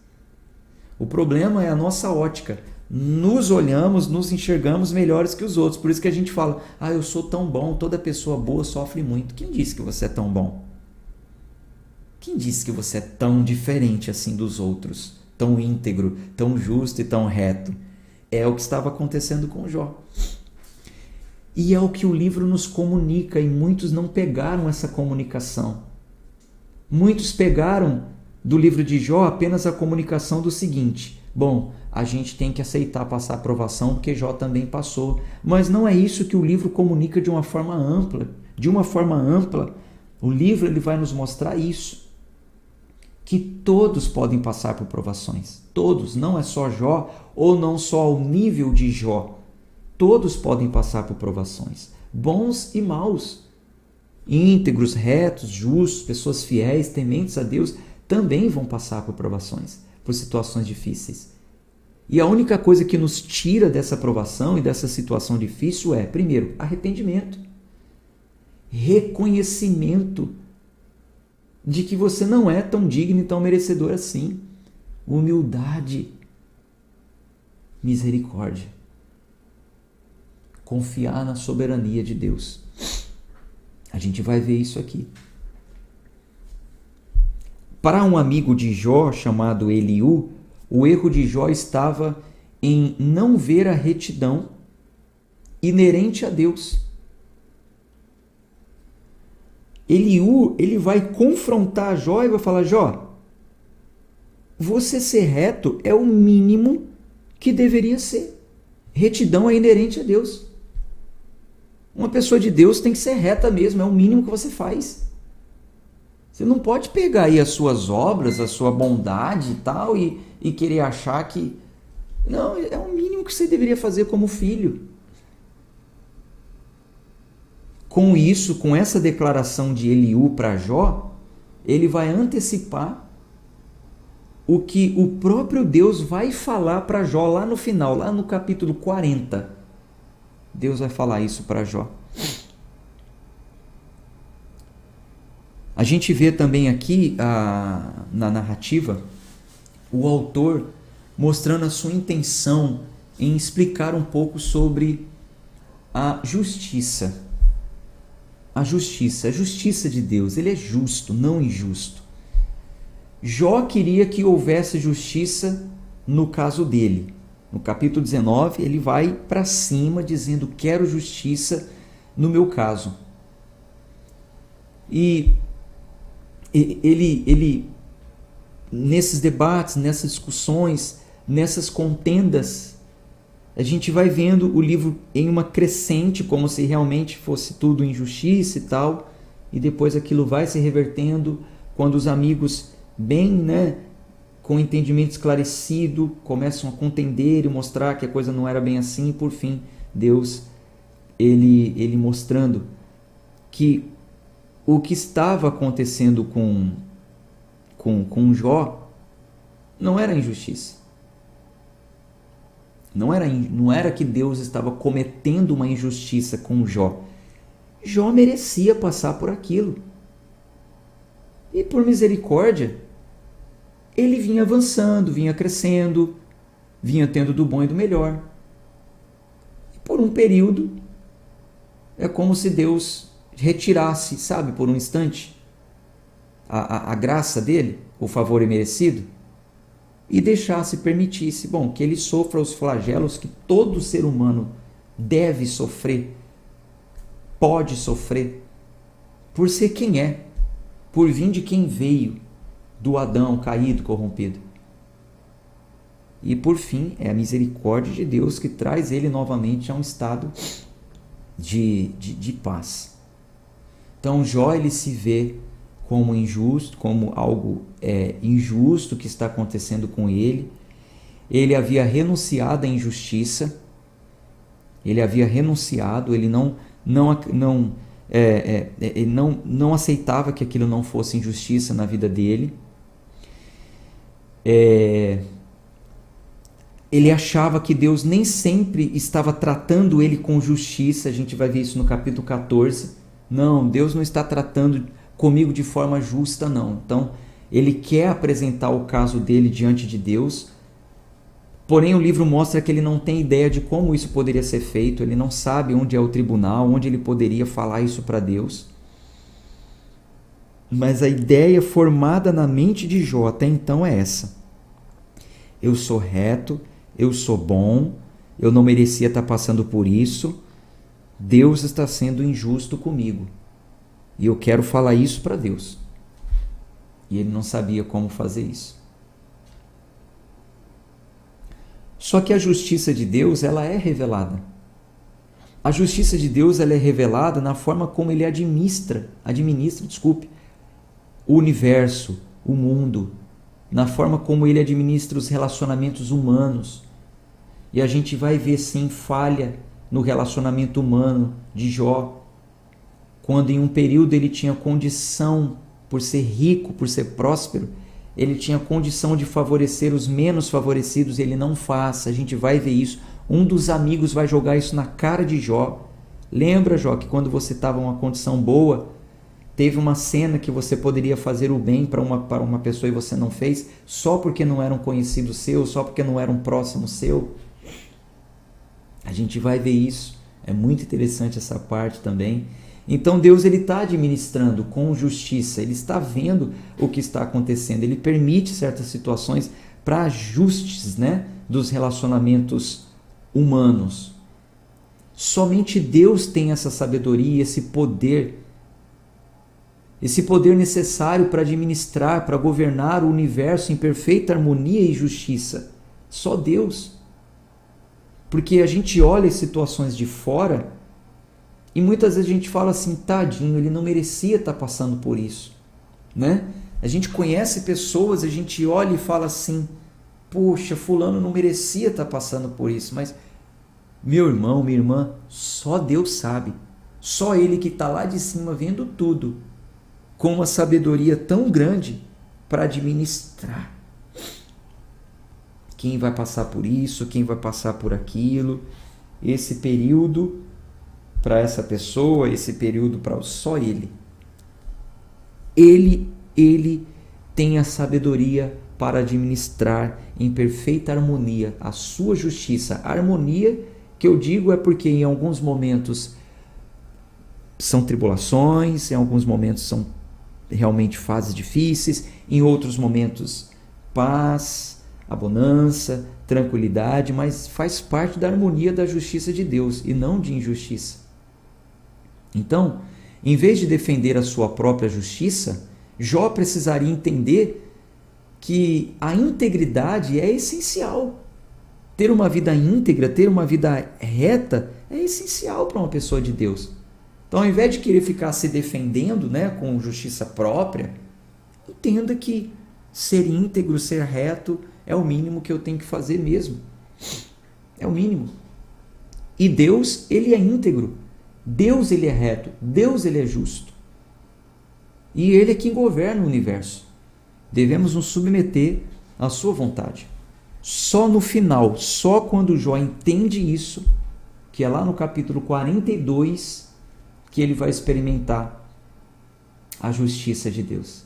O problema é a nossa ótica. Nos olhamos, nos enxergamos melhores que os outros. Por isso que a gente fala: eu sou tão bom, toda pessoa boa sofre muito. Quem disse que você é tão bom? Quem disse que você é tão diferente assim dos outros? Tão íntegro, tão justo e tão reto? É o que estava acontecendo com Jó. E é o que o livro nos comunica, e muitos não pegaram essa comunicação. Muitos pegaram do livro de Jó apenas a comunicação do seguinte: bom, a gente tem que aceitar passar a provação porque Jó também passou. Mas não é isso que o livro comunica de uma forma ampla. De uma forma ampla, o livro ele vai nos mostrar isso. Que todos podem passar por provações. Todos, não é só Jó, ou não só ao nível de Jó. Todos podem passar por provações. Bons e maus. Íntegros, retos, justos, pessoas fiéis, tementes a Deus, também vão passar por provações, por situações difíceis. E a única coisa que nos tira dessa provação e dessa situação difícil é, primeiro, arrependimento. Reconhecimento de que você não é tão digno e tão merecedor assim. Humildade. Misericórdia. Confiar na soberania de Deus. A gente vai ver isso aqui. Para um amigo de Jó chamado Eliú, o erro de Jó estava em não ver a retidão inerente a Deus. Eliú, ele vai confrontar Jó e vai falar: Jó, você ser reto é o mínimo que deveria ser. Retidão é inerente a Deus. Uma pessoa de Deus tem que ser reta mesmo, é o mínimo que você faz. Você não pode pegar aí as suas obras, a sua bondade e tal, e querer achar que... Não, é o mínimo que você deveria fazer como filho. com isso, com essa declaração de Eliú para Jó, ele vai antecipar o que o próprio Deus vai falar para Jó lá no final, lá no capítulo 40. Deus vai falar isso para Jó. A gente vê também aqui na narrativa o autor mostrando a sua intenção em explicar um pouco sobre a justiça. A justiça de Deus. Ele é justo, não injusto. Jó queria que houvesse justiça no caso dele. No capítulo 19, ele vai para cima dizendo: quero justiça no meu caso. E ele nesses debates, nessas discussões, nessas contendas, a gente vai vendo o livro em uma crescente, como se realmente fosse tudo injustiça e tal, e depois aquilo vai se revertendo quando os amigos, bem, com entendimento esclarecido, começam a contender e mostrar que a coisa não era bem assim, e por fim, Deus, ele mostrando que o que estava acontecendo com Jó não era injustiça. Não era que Deus estava cometendo uma injustiça com Jó. Jó merecia passar por aquilo. E por misericórdia, ele vinha avançando, vinha crescendo, vinha tendo do bom e do melhor. E por um período, é como se Deus retirasse, sabe, por um instante, a graça dele, o favor imerecido, e deixasse, permitisse, que ele sofra os flagelos que todo ser humano deve sofrer, pode sofrer, por ser quem é, por vir de quem veio, do Adão caído, corrompido. E por fim, é a misericórdia de Deus que traz ele novamente a um estado de paz. Então Jó, ele se vê como injusto, como algo injusto que está acontecendo com ele. Ele havia renunciado à injustiça, ele não aceitava que aquilo não fosse injustiça na vida dele. Ele achava que Deus nem sempre estava tratando ele com justiça. A gente vai ver isso no capítulo 14. Não, Deus não está tratando comigo de forma justa, não. Então, ele quer apresentar o caso dele diante de Deus, porém o livro mostra que ele não tem ideia de como isso poderia ser feito, ele não sabe onde é o tribunal, onde ele poderia falar isso para Deus. Mas a ideia formada na mente de Jó até então é essa: eu sou reto, eu sou bom, eu não merecia estar passando por isso, Deus está sendo injusto comigo. E eu quero falar isso para Deus. E ele não sabia como fazer isso. Só que a justiça de Deus, ela é revelada. A justiça de Deus, ela é revelada na forma como ele administra o universo, o mundo, na forma como ele administra os relacionamentos humanos. E a gente vai ver sim falha no relacionamento humano de Jó, quando em um período ele tinha condição, por ser rico, por ser próspero, ele tinha condição de favorecer os menos favorecidos, ele não faz. A gente vai ver isso. Um dos amigos vai jogar isso na cara de Jó. Lembra, Jó, que quando você estava em uma condição boa, teve uma cena que você poderia fazer o bem para uma pessoa e você não fez, só porque não era um conhecido seu, só porque não era um próximo seu? A gente vai ver isso. É muito interessante essa parte também. Então Deus, ele está administrando com justiça, ele está vendo o que está acontecendo, ele permite certas situações para ajustes, dos relacionamentos humanos. Somente Deus tem essa sabedoria, esse poder necessário para administrar, para governar o universo em perfeita harmonia e justiça. Só Deus. Porque a gente olha as situações de fora e muitas vezes a gente fala assim: tadinho, ele não merecia estar passando por isso. A gente conhece pessoas, a gente olha e fala assim: poxa, fulano não merecia estar passando por isso. Mas, meu irmão, minha irmã, só Deus sabe. Só Ele que está lá de cima vendo tudo, com uma sabedoria tão grande para administrar. Quem vai passar por isso, quem vai passar por aquilo, esse período para essa pessoa, esse período para só Ele. Ele tem a sabedoria para administrar em perfeita harmonia a sua justiça. A harmonia que eu digo é porque em alguns momentos são tribulações, em alguns momentos são realmente fases difíceis, em outros momentos paz, abundância, tranquilidade, mas faz parte da harmonia da justiça de Deus e não de injustiça. Então, em vez de defender a sua própria justiça, Jó precisaria entender que a integridade é essencial. Ter uma vida íntegra, ter uma vida reta é essencial para uma pessoa de Deus. Então, ao invés de querer ficar se defendendo, com justiça própria, entenda que ser íntegro, ser reto, é o mínimo que eu tenho que fazer mesmo. É o mínimo. E Deus, Ele é íntegro. Deus, Ele é reto. Deus, Ele é justo. E Ele é quem governa o universo. Devemos nos submeter à sua vontade. Só no final, só quando Jó entende isso, que é lá no capítulo 42, que ele vai experimentar a justiça de Deus.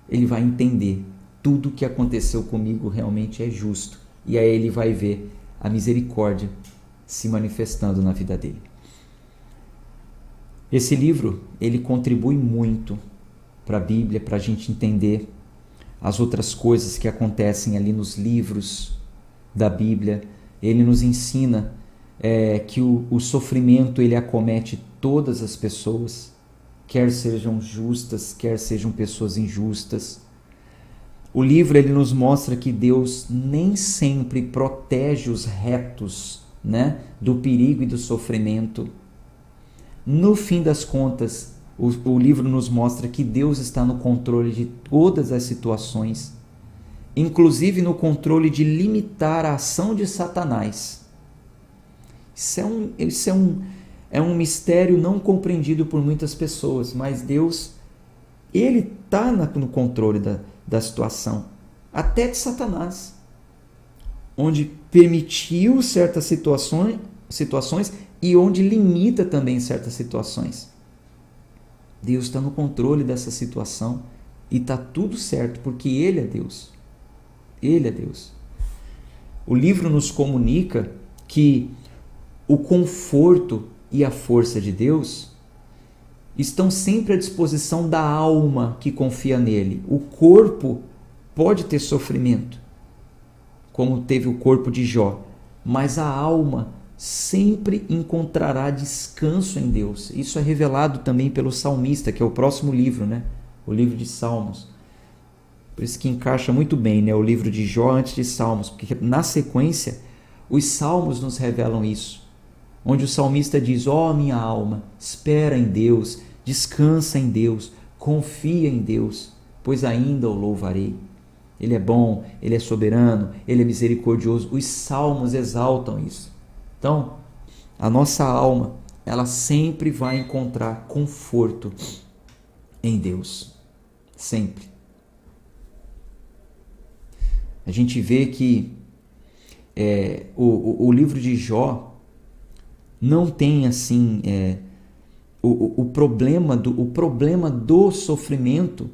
Ele vai entender tudo o que aconteceu comigo realmente é justo. E aí ele vai ver a misericórdia se manifestando na vida dele. Esse livro, ele contribui muito para a Bíblia, para a gente entender as outras coisas que acontecem ali nos livros da Bíblia. Ele nos ensina que o sofrimento ele acomete todas as pessoas, quer sejam justas, quer sejam pessoas injustas. O livro ele nos mostra que Deus nem sempre protege os retos, do perigo e do sofrimento. No fim das contas, o livro nos mostra que Deus está no controle de todas as situações, inclusive no controle de limitar a ação de Satanás. Isso é um mistério não compreendido por muitas pessoas, mas Deus, Ele está no controle da situação, até de Satanás, onde permitiu certas situações e onde limita também certas situações. Deus está no controle dessa situação e está tudo certo, porque Ele é Deus. Ele é Deus. O livro nos comunica que o conforto e a força de Deus estão sempre à disposição da alma que confia nele. O corpo pode ter sofrimento, como teve o corpo de Jó, mas a alma sempre encontrará descanso em Deus. Isso é revelado também pelo salmista, que é o próximo livro, o livro de Salmos. Por isso que encaixa muito bem, o livro de Jó antes de Salmos, porque na sequência os Salmos nos revelam isso, onde o salmista diz: ó minha alma, espera em Deus, descansa em Deus, confia em Deus, pois ainda o louvarei. Ele é bom, Ele é soberano, Ele é misericordioso. Os Salmos exaltam isso. Então, a nossa alma, ela sempre vai encontrar conforto em Deus. Sempre. A gente vê que o livro de Jó não tem assim o problema do sofrimento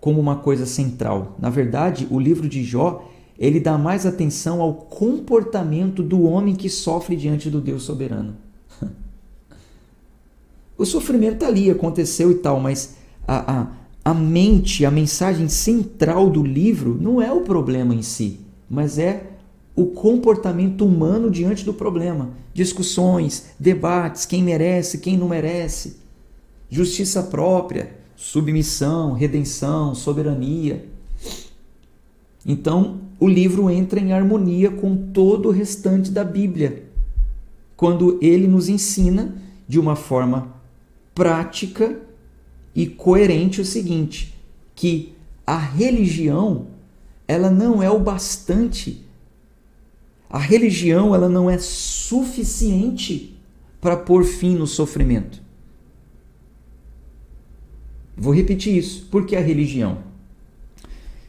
como uma coisa central. Na verdade, o livro de Jó ele dá mais atenção ao comportamento do homem que sofre diante do Deus soberano. O sofrimento está ali, aconteceu e tal, mas a mensagem central do livro não é o problema em si, mas é o comportamento humano diante do problema. Discussões, debates, quem merece, quem não merece, justiça própria, submissão, redenção, soberania. Então, o livro entra em harmonia com todo o restante da Bíblia, quando ele nos ensina de uma forma prática e coerente o seguinte, que a religião, ela não é o bastante. A religião, ela não é suficiente para pôr fim no sofrimento. Vou repetir isso. Por que a religião?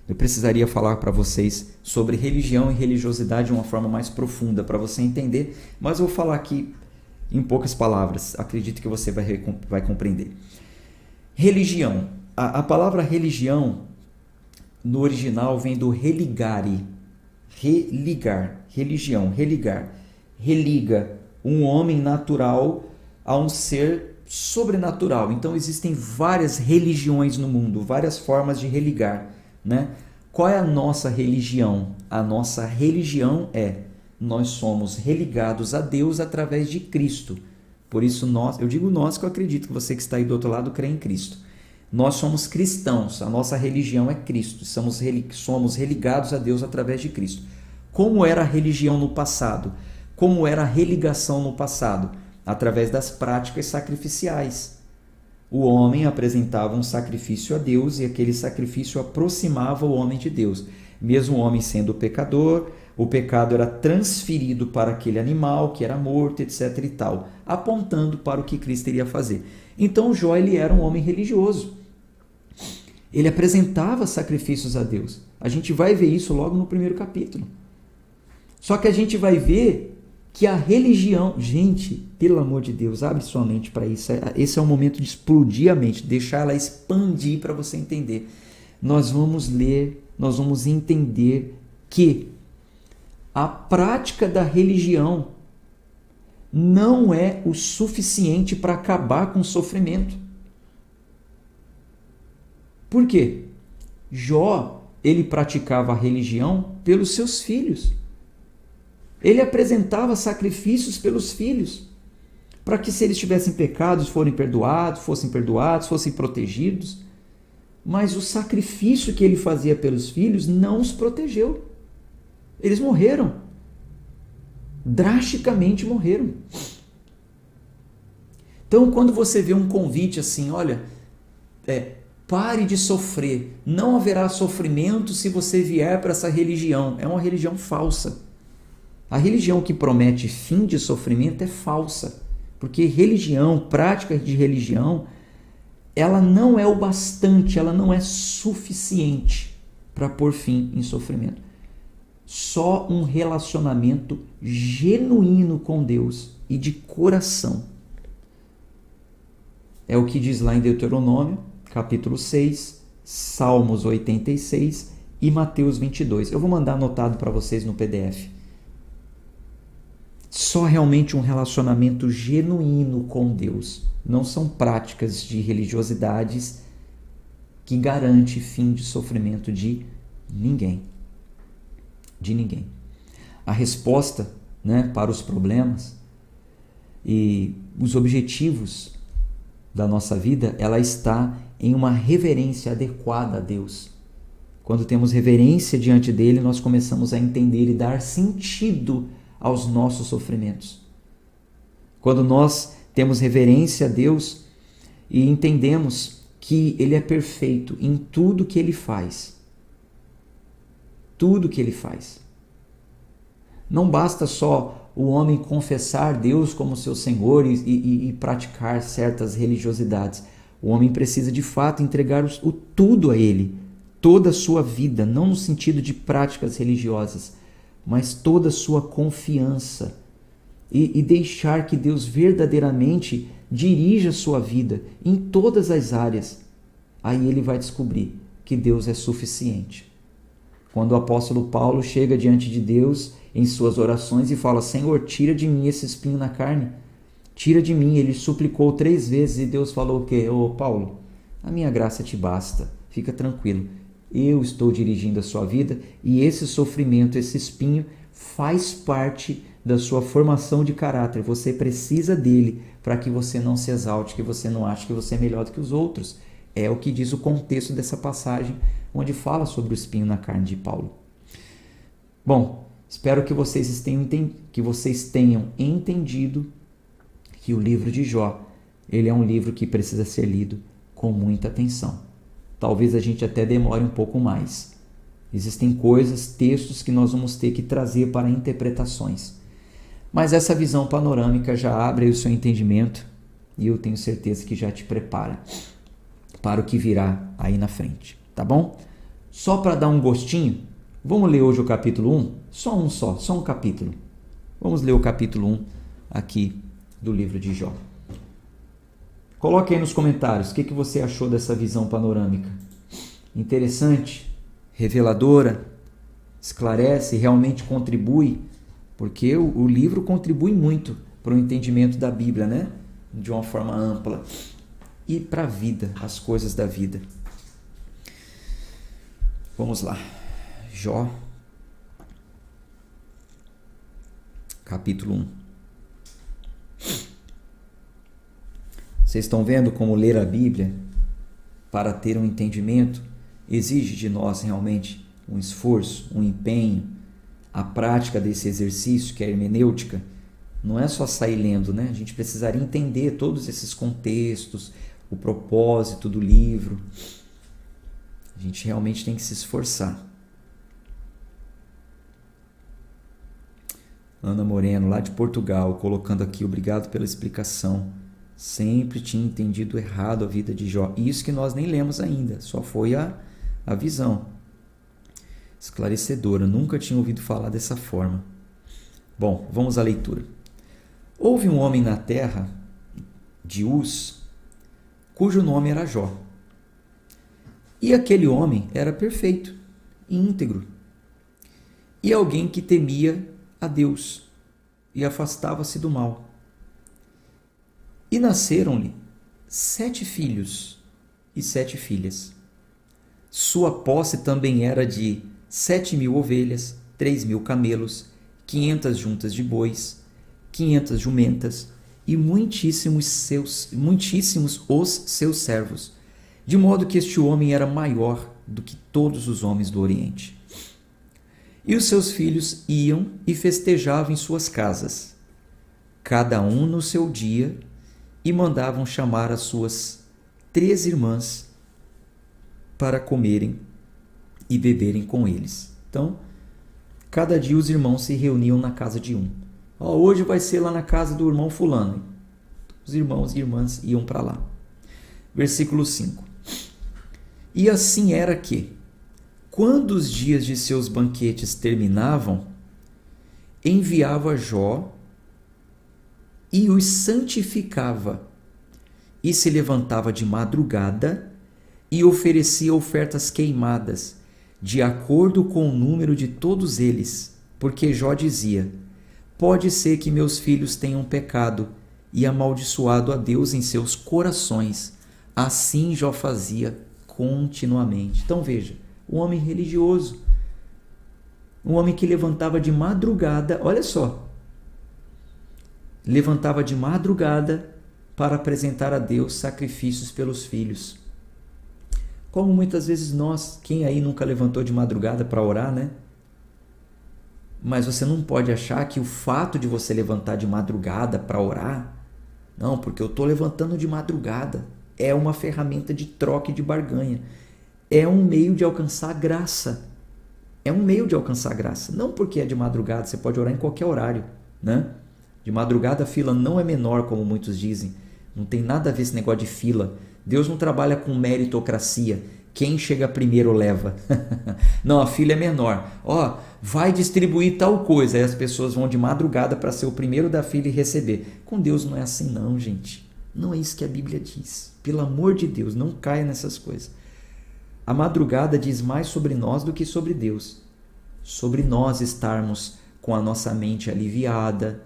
Eu precisaria falar para vocês sobre religião e religiosidade de uma forma mais profunda para você entender, mas eu vou falar aqui em poucas palavras. Acredito que você vai compreender. Religião. A palavra religião no original vem do religare. Religar. Religião. Religar. Religa um homem natural a um ser sobrenatural. Então existem várias religiões no mundo, várias formas de religar, né? Qual é a nossa religião? A nossa religião nós somos religados a Deus através de Cristo. Por isso eu digo nós, que eu acredito que você que está aí do outro lado crê em Cristo. Nós somos cristãos, a nossa religião é Cristo, somos religados a Deus através de Cristo. Como era a religião no passado? Como era a religação no passado? Através das práticas sacrificiais. O homem apresentava um sacrifício a Deus e aquele sacrifício aproximava o homem de Deus. Mesmo o homem sendo pecador, o pecado era transferido para aquele animal que era morto, etc. e tal, apontando para o que Cristo iria fazer. Então Jó, ele era um homem religioso. Ele apresentava sacrifícios a Deus. A gente vai ver isso logo no primeiro capítulo. Só que a gente vai ver que a religião... Gente, pelo amor de Deus, abre sua mente para isso. Esse é o momento de explodir a mente, deixar ela expandir para você entender. Nós vamos ler, nós vamos entender que a prática da religião não é o suficiente para acabar com o sofrimento. Por quê? Jó, ele praticava a religião pelos seus filhos. Ele apresentava sacrifícios pelos filhos, para que se eles tivessem pecados, fossem perdoados, fossem protegidos. Mas o sacrifício que ele fazia pelos filhos não os protegeu. Eles morreram. Drasticamente morreram. Então, quando você vê um convite assim, olha, pare de sofrer, não haverá sofrimento se você vier para essa religião. É uma religião falsa. A religião que promete fim de sofrimento é falsa, porque religião, prática de religião, ela não é o bastante, ela não é suficiente para pôr fim em sofrimento. Só um relacionamento genuíno com Deus e de coração. É o que diz lá em Deuteronômio, capítulo 6, Salmos 86 e Mateus 22. Eu vou mandar anotado para vocês no PDF. Só realmente um relacionamento genuíno com Deus. Não são práticas de religiosidades que garante fim de sofrimento de ninguém. De ninguém. A resposta, para os problemas e os objetivos da nossa vida, ela está em uma reverência adequada a Deus. Quando temos reverência diante dele, nós começamos a entender e dar sentido aos nossos sofrimentos. Quando nós temos reverência a Deus e entendemos que ele é perfeito em tudo que ele faz. Tudo que ele faz. Não basta só o homem confessar Deus como seu Senhor e praticar certas religiosidades. O homem precisa de fato entregar o tudo a ele, toda a sua vida, não no sentido de práticas religiosas, mas toda a sua confiança e deixar que Deus verdadeiramente dirija a sua vida em todas as áreas. Aí ele vai descobrir que Deus é suficiente. Quando o apóstolo Paulo chega diante de Deus em suas orações e fala: Senhor, tira de mim esse espinho na carne, tira de mim. Ele suplicou 3 vezes e Deus falou o quê? Paulo, a minha graça te basta, fica tranquilo. Eu estou dirigindo a sua vida e esse sofrimento, esse espinho, faz parte da sua formação de caráter. Você precisa dele para que você não se exalte, que você não ache que você é melhor do que os outros. É o que diz o contexto dessa passagem, onde fala sobre o espinho na carne de Paulo. Bom, espero que vocês tenham entendido que o livro de Jó, ele é um livro que precisa ser lido com muita atenção. Talvez a gente até demore um pouco mais. Existem coisas, textos que nós vamos ter que trazer para interpretações. Mas essa visão panorâmica já abre o seu entendimento e eu tenho certeza que já te prepara para o que virá aí na frente, tá bom? Só para dar um gostinho, vamos ler hoje o capítulo 1? Só um capítulo. Vamos ler o capítulo 1 aqui do livro de Jó. Coloque aí nos comentários o que você achou dessa visão panorâmica. Interessante, reveladora, esclarece, realmente contribui, porque o livro contribui muito para o entendimento da Bíblia, né? De uma forma ampla. E para a vida, as coisas da vida. Vamos lá. Jó, capítulo 1. Vocês estão vendo como ler a Bíblia para ter um entendimento exige de nós realmente um esforço, um empenho, a prática desse exercício que é a hermenêutica. Não é só sair lendo, né? A gente precisaria entender todos esses contextos, o propósito do livro. A gente realmente tem que se esforçar. Ana Moreno, lá de Portugal, colocando aqui, obrigado pela explicação. Sempre tinha entendido errado a vida de Jó. Isso que nós nem lemos ainda, só foi a visão. Esclarecedora, nunca tinha ouvido falar dessa forma. Bom, vamos à leitura. Houve um homem na terra de Uz, cujo nome era Jó. E aquele homem era perfeito e íntegro, e alguém que temia a Deus e afastava-se do mal. E nasceram-lhe 7 filhos e 7 filhas. Sua posse também era de 7.000 ovelhas, 3.000 camelos, 500 juntas de bois, 500 jumentas e muitíssimos os seus servos, de modo que este homem era maior do que todos os homens do Oriente. E os seus filhos iam e festejavam em suas casas, cada um no seu dia, e mandavam chamar as suas 3 irmãs para comerem e beberem com eles. Então, cada dia os irmãos se reuniam na casa de um. Hoje vai ser lá na casa do irmão fulano. Os irmãos e irmãs iam para lá. Versículo 5. E assim era que, quando os dias de seus banquetes terminavam, enviava Jó e os santificava, e se levantava de madrugada e oferecia ofertas queimadas, de acordo com o número de todos eles, porque Jó dizia: pode ser que meus filhos tenham pecado e amaldiçoado a Deus em seus corações. Assim Jó fazia continuamente. Então veja, um homem religioso, um homem que levantava de madrugada, olha só, levantava de madrugada para apresentar a Deus sacrifícios pelos filhos. Como muitas vezes nós, quem aí nunca levantou de madrugada para orar, né? Mas você não pode achar que o fato de você levantar de madrugada para orar, não, porque eu estou levantando de madrugada, é uma ferramenta de troca e de barganha. É um meio de alcançar graça. É um meio de alcançar graça. Não porque é de madrugada, você pode orar em qualquer horário, né? De madrugada a fila não é menor, como muitos dizem. Não tem nada a ver esse negócio de fila. Deus não trabalha com meritocracia. Quem chega primeiro leva. Não, a fila é menor. Vai distribuir tal coisa. Aí as pessoas vão de madrugada para ser o primeiro da fila e receber. Com Deus não é assim não, gente. Não é isso que a Bíblia diz. Pelo amor de Deus, não caia nessas coisas. A madrugada diz mais sobre nós do que sobre Deus. Sobre nós estarmos com a nossa mente aliviada,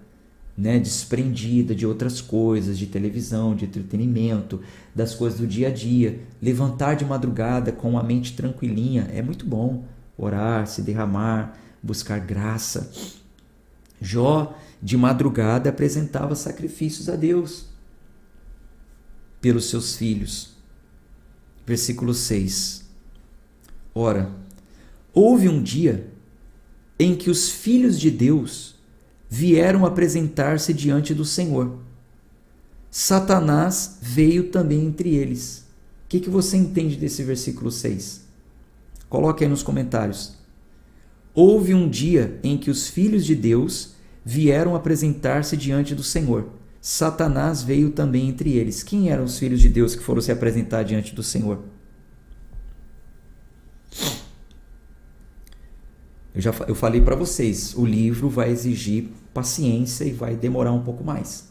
né, desprendida de outras coisas, de televisão, de entretenimento, das coisas do dia a dia. Levantar de madrugada com a mente tranquilinha é muito bom. Orar, se derramar, buscar graça. Jó, de madrugada, apresentava sacrifícios a Deus pelos seus filhos. Versículo 6. Ora, houve um dia em que os filhos de Deus vieram apresentar-se diante do Senhor. Satanás veio também entre eles. O que você entende desse versículo 6? Coloque aí nos comentários. Houve um dia em que os filhos de Deus vieram apresentar-se diante do Senhor. Satanás veio também entre eles. Quem eram os filhos de Deus que foram se apresentar diante do Senhor? Eu falei para vocês, o livro vai exigir paciência e vai demorar um pouco mais,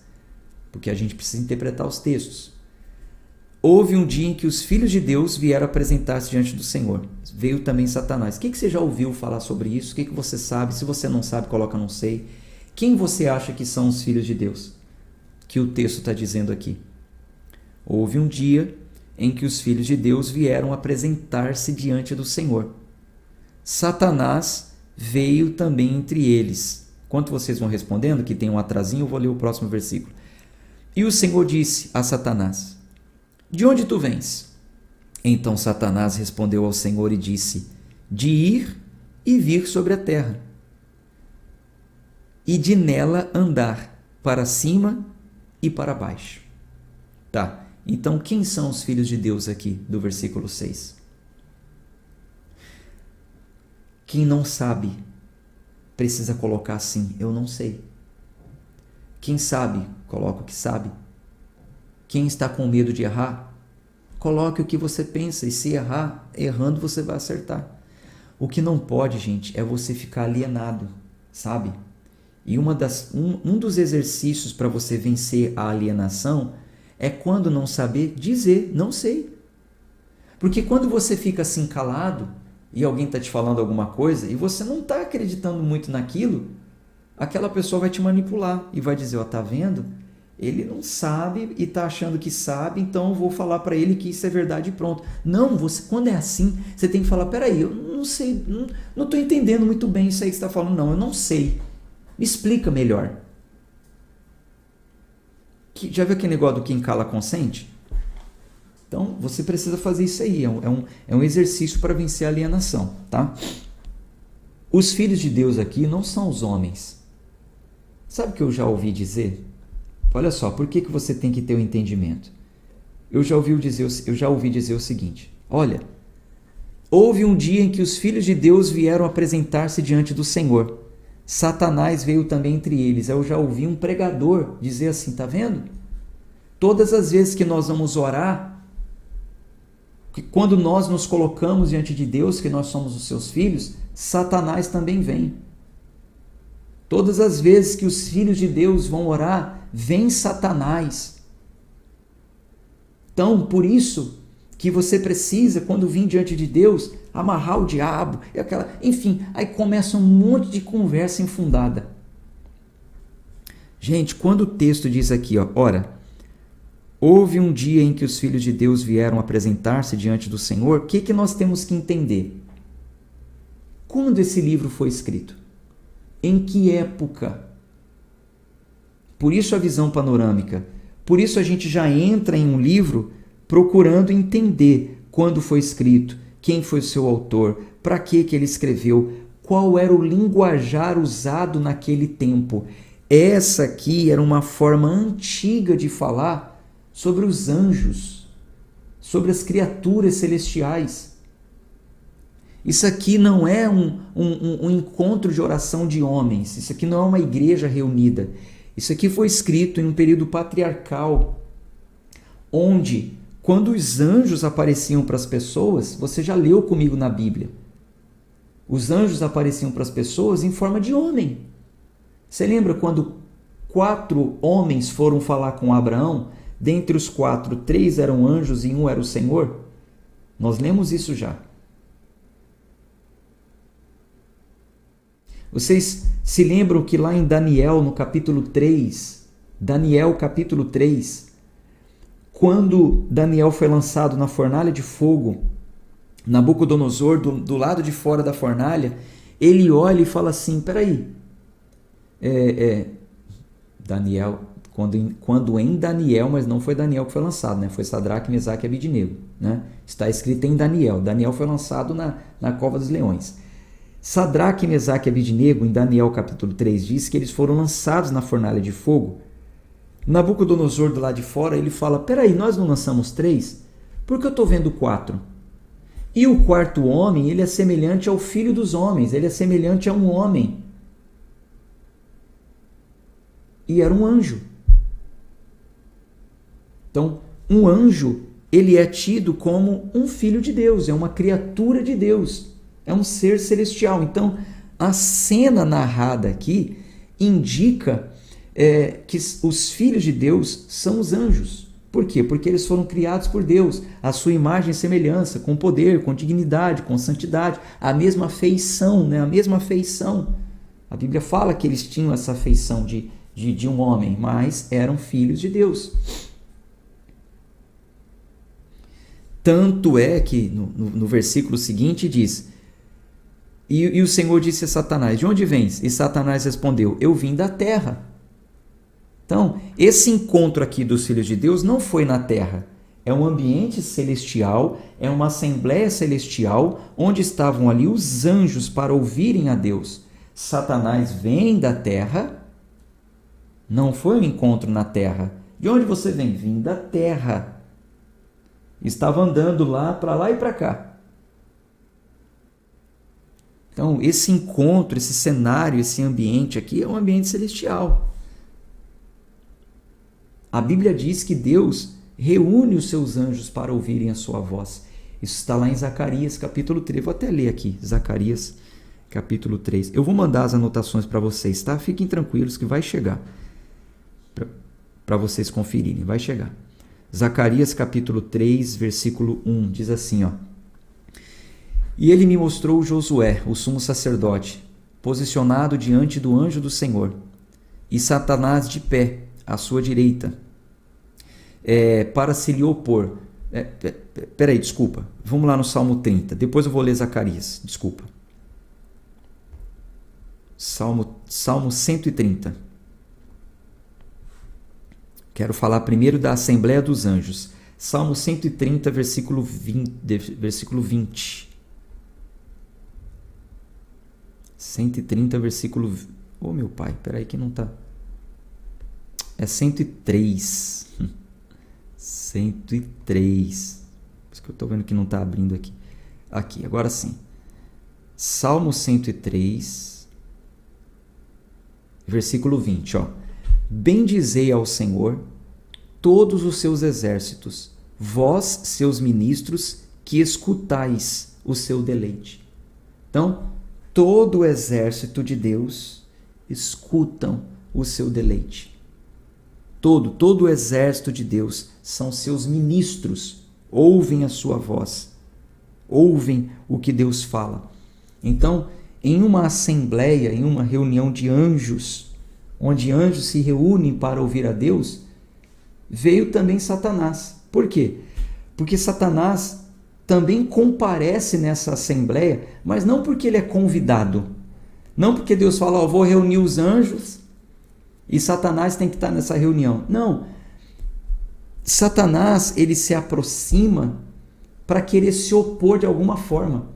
porque a gente precisa interpretar os textos. Houve um dia em que os filhos de Deus vieram apresentar-se diante do Senhor. Veio também Satanás. O que você já ouviu falar sobre isso? O que você sabe? Se você não sabe, coloca não sei. Quem você acha que são os filhos de Deus? Que o texto está dizendo aqui. Houve um dia em que os filhos de Deus vieram apresentar-se diante do Senhor. Satanás veio também entre eles. Enquanto vocês vão respondendo, que tem um atrasinho, eu vou ler o próximo versículo. E o Senhor disse a Satanás: de onde tu vens? Então Satanás respondeu ao Senhor e disse: de ir e vir sobre a terra, e de nela andar para cima e para baixo. Tá, então quem são os filhos de Deus aqui do versículo 6? Quem não sabe, precisa colocar assim: eu não sei. Quem sabe, coloca o que sabe. Quem está com medo de errar, coloque o que você pensa, e se errar, errando você vai acertar. O que não pode, gente, é você ficar alienado, sabe? E um dos exercícios para você vencer a alienação é quando não saber dizer, não sei. Porque quando você fica assim calado e alguém está te falando alguma coisa e você não está acreditando muito naquilo, aquela pessoa vai te manipular e vai dizer: ó, tá vendo? Ele não sabe e está achando que sabe, então eu vou falar para ele que isso é verdade e pronto. Não, você, quando é assim, você tem que falar: peraí, eu não sei, não estou entendendo muito bem isso aí que você está falando, não, eu não sei. Me explica melhor. Já viu aquele negócio do quem cala consente? Então, você precisa fazer isso aí, é um exercício para vencer a alienação, tá? Os filhos de Deus aqui não são os homens. Sabe o que eu já ouvi dizer? Olha só, por que você tem que ter o entendimento? Eu já ouvi dizer o seguinte: olha, houve um dia em que os filhos de Deus vieram apresentar-se diante do Senhor. Satanás veio também entre eles. Eu já ouvi um pregador dizer assim: tá vendo? Todas as vezes que nós vamos orar, que quando nós nos colocamos diante de Deus, que nós somos os seus filhos, Satanás também vem. Todas as vezes que os filhos de Deus vão orar, vem Satanás. Então, por isso que você precisa, quando vir diante de Deus, amarrar o diabo, enfim, aí começa um monte de conversa infundada. Gente, quando o texto diz aqui, ó, ora, houve um dia em que os filhos de Deus vieram apresentar-se diante do Senhor, o que nós temos que entender? Quando esse livro foi escrito? Em que época? Por isso a visão panorâmica. Por isso a gente já entra em um livro procurando entender quando foi escrito, quem foi o seu autor, para que ele escreveu, qual era o linguajar usado naquele tempo. Essa aqui era uma forma antiga de falar sobre os anjos, sobre as criaturas celestiais. Isso aqui não é um encontro de oração de homens, isso aqui não é uma igreja reunida. Isso aqui foi escrito em um período patriarcal, onde, quando os anjos apareciam para as pessoas, você já leu comigo na Bíblia, os anjos apareciam para as pessoas em forma de homem. Você lembra quando 4 homens foram falar com Abraão? Dentre os 4, 3 eram anjos e 1 era o Senhor? Nós lemos isso já. Vocês se lembram que lá em Daniel, no capítulo 3, quando Daniel foi lançado na fornalha de fogo, Nabucodonosor, do lado de fora da fornalha, ele olha e fala assim: peraí, Daniel, quando em Daniel, mas não foi Daniel que foi lançado, né? Foi Sadraque, Mesaque e Abidnego, né? Está escrito em Daniel. Daniel foi lançado na cova dos leões. Sadraque, Mesaque e Abidnego, em Daniel capítulo 3, diz que eles foram lançados na fornalha de fogo. Nabucodonosor, do lado de fora, ele fala: peraí, nós não lançamos 3? Por que eu estou vendo 4? E o quarto homem, ele é semelhante ao filho dos homens, ele é semelhante a um homem. e era um anjo. Então, um anjo, ele é tido como um filho de Deus, é uma criatura de Deus, é um ser celestial. Então, a cena narrada aqui indica que os filhos de Deus são os anjos. Por quê? Porque eles foram criados por Deus, a sua imagem e semelhança, com poder, com dignidade, com santidade, a mesma feição, né? A mesma feição. A Bíblia fala que eles tinham essa feição de um homem, mas eram filhos de Deus. Tanto é que no versículo seguinte diz: e o Senhor disse a Satanás: de onde vens? E Satanás respondeu: eu vim da terra. Então, esse encontro aqui dos filhos de Deus não foi na terra. É um ambiente celestial, é uma assembleia celestial, onde estavam ali os anjos para ouvirem a Deus. Satanás vem da terra, não foi um encontro na terra. De onde você vem? Vim da terra. Estava andando lá e para cá. Então, esse encontro, esse cenário, esse ambiente aqui é um ambiente celestial. A Bíblia diz que Deus reúne os seus anjos para ouvirem a sua voz. Isso está lá em Zacarias, capítulo 3. Vou até ler aqui, Zacarias, capítulo 3. Eu vou mandar as anotações para vocês, tá? Fiquem tranquilos que vai chegar. Para vocês conferirem, vai chegar. Zacarias, capítulo 3, versículo 1, diz assim, ó. E ele me mostrou Josué, o sumo sacerdote, posicionado diante do anjo do Senhor, e Satanás de pé, à sua direita, para se lhe opor. Peraí, desculpa. Vamos lá no Salmo 30. Depois eu vou ler Zacarias. Desculpa. Salmo 130. Quero falar primeiro da Assembleia dos Anjos. Salmo 130, versículo 20. 130, versículo... Oh, meu pai, peraí que não está... É 103. 103. Por isso que eu estou vendo que não está abrindo aqui. Aqui, agora sim. Salmo 103, versículo 20. Ó. Bendizei ao Senhor todos os seus exércitos, vós, seus ministros, que escutais o seu deleite. Então, todo o exército de Deus escutam o seu deleite. Todo o exército de Deus são seus ministros, ouvem a sua voz, ouvem o que Deus fala. Então, em uma assembleia, em uma reunião de anjos, onde anjos se reúnem para ouvir a Deus, veio também Satanás. Por quê? Porque Satanás também comparece nessa assembleia, mas não porque ele é convidado, não porque Deus fala, vou reunir os anjos, e Satanás tem que estar nessa reunião. Não. Satanás, ele se aproxima para querer se opor de alguma forma.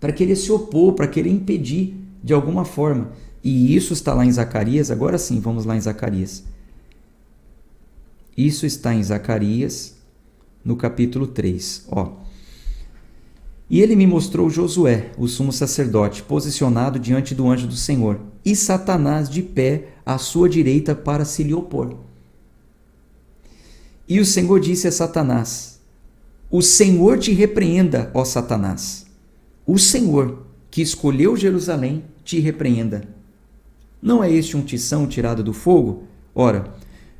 Para querer se opor, para querer impedir de alguma forma. E isso está lá em Zacarias. Agora sim, vamos lá em Zacarias. Isso está em Zacarias, no capítulo 3. Ó. E ele me mostrou Josué, o sumo sacerdote, posicionado diante do anjo do Senhor, e Satanás de pé à sua direita para se lhe opor. E o Senhor disse a Satanás: o Senhor te repreenda, ó Satanás. O Senhor, que escolheu Jerusalém, te repreenda. Não é este um tição tirado do fogo? Ora,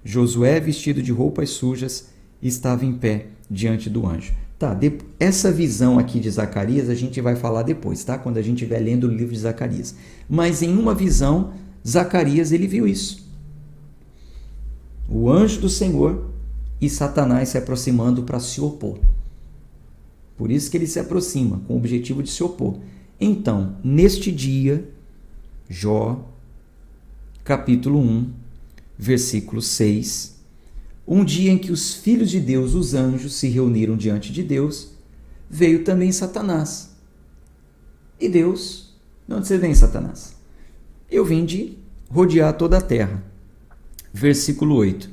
Josué, vestido de roupas sujas, estava em pé diante do anjo. Tá, essa visão aqui de Zacarias a gente vai falar depois, tá? Quando a gente estiver lendo o livro de Zacarias. Mas em uma visão, Zacarias ele viu isso. O anjo do Senhor e Satanás se aproximando para se opor. Por isso que ele se aproxima, com o objetivo de se opor. Então, neste dia, Jó, capítulo 1, versículo 6... um dia em que os filhos de Deus, os anjos, se reuniram diante de Deus, veio também Satanás. E Deus, de onde você vem, Satanás? Eu vim de rodear toda a terra. Versículo 8.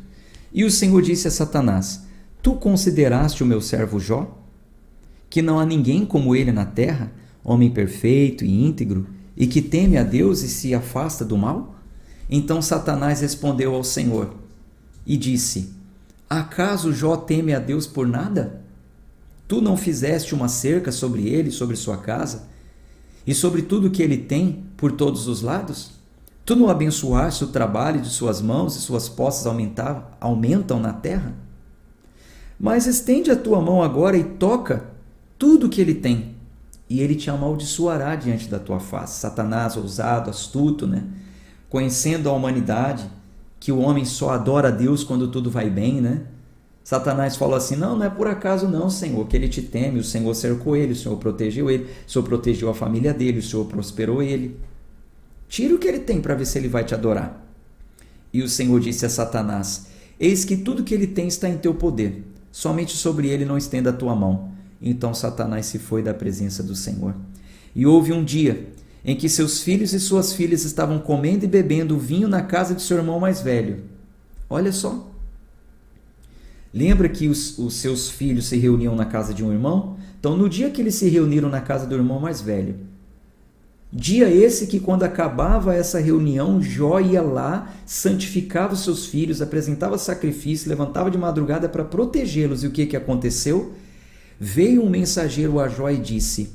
E o Senhor disse a Satanás: tu consideraste o meu servo Jó? Que não há ninguém como ele na terra, homem perfeito e íntegro, e que teme a Deus e se afasta do mal? Então Satanás respondeu ao Senhor e disse: acaso Jó teme a Deus por nada? Tu não fizeste uma cerca sobre ele, sobre sua casa, e sobre tudo que ele tem por todos os lados? Tu não abençoaste o trabalho de suas mãos e suas posses aumentam na terra? Mas estende a tua mão agora e toca tudo que ele tem, e ele te amaldiçoará diante da tua face. Satanás, ousado, astuto, né? Conhecendo a humanidade, que o homem só adora a Deus quando tudo vai bem, né? Satanás falou assim: não é por acaso não, Senhor, que ele te teme, o Senhor cercou ele, o Senhor protegeu ele, o Senhor protegeu a família dele, o Senhor prosperou ele. Tira o que ele tem para ver se ele vai te adorar. E o Senhor disse a Satanás: eis que tudo que ele tem está em teu poder, somente sobre ele não estenda a tua mão. Então Satanás se foi da presença do Senhor. E houve um dia em que seus filhos e suas filhas estavam comendo e bebendo vinho na casa de seu irmão mais velho. Olha só. Lembra que os seus filhos se reuniam na casa de um irmão? Então, no dia que eles se reuniram na casa do irmão mais velho, dia esse que, quando acabava essa reunião, Jó ia lá, santificava os seus filhos, apresentava sacrifício, levantava de madrugada para protegê-los. E o que aconteceu? Veio um mensageiro a Jó e disse: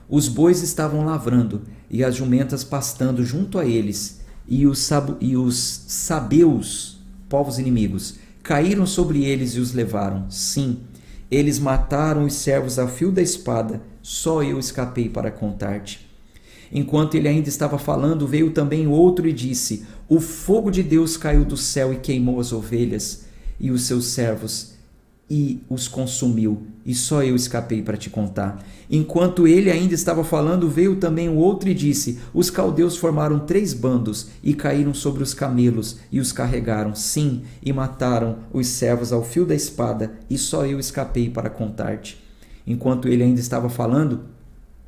os bois estavam lavrando e as jumentas pastando junto a eles, e os sabeus, povos inimigos, caíram sobre eles e os levaram. Sim, eles mataram os servos a fio da espada, só eu escapei para contar-te. Enquanto ele ainda estava falando, veio também outro e disse: o fogo de Deus caiu do céu e queimou as ovelhas e os seus servos e os consumiu, e só eu escapei para te contar. Enquanto ele ainda estava falando, veio também o outro e disse: os caldeus formaram 3 bandos e caíram sobre os camelos e os carregaram, sim, e mataram os servos ao fio da espada, e só eu escapei para contar-te. Enquanto ele ainda estava falando,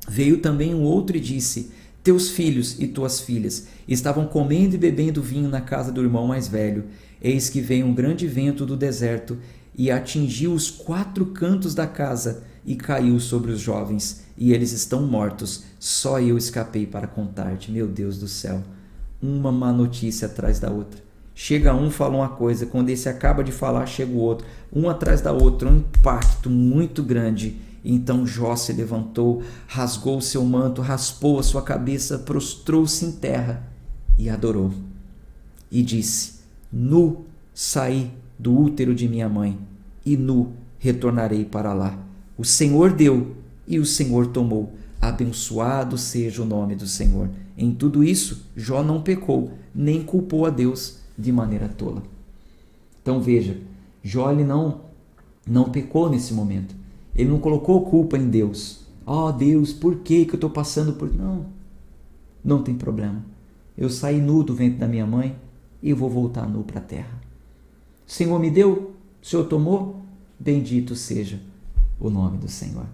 veio também o outro e disse: teus filhos e tuas filhas estavam comendo e bebendo vinho na casa do irmão mais velho. Eis que veio um grande vento do deserto e atingiu os 4 cantos da casa e caiu sobre os jovens, e eles estão mortos. Só eu escapei para contar-te. Meu Deus do céu, uma má notícia atrás da outra. Chega um, fala uma coisa, quando esse acaba de falar, chega o outro, um atrás da outra, um impacto muito grande. Então Jó se levantou, rasgou o seu manto, raspou a sua cabeça, prostrou-se em terra e adorou. E disse: nu saí do útero de minha mãe, e nu retornarei para lá. O Senhor deu e o Senhor tomou. Abençoado seja o nome do Senhor. Em tudo isso, Jó não pecou, nem culpou a Deus de maneira tola. Então veja, Jó ele não pecou nesse momento. Ele não colocou culpa em Deus. Oh Deus, por que eu estou passando por... Não tem problema. Eu saí nu do ventre da minha mãe e vou voltar nu para a terra. O Senhor me deu, o Senhor tomou, bendito seja o nome do Senhor.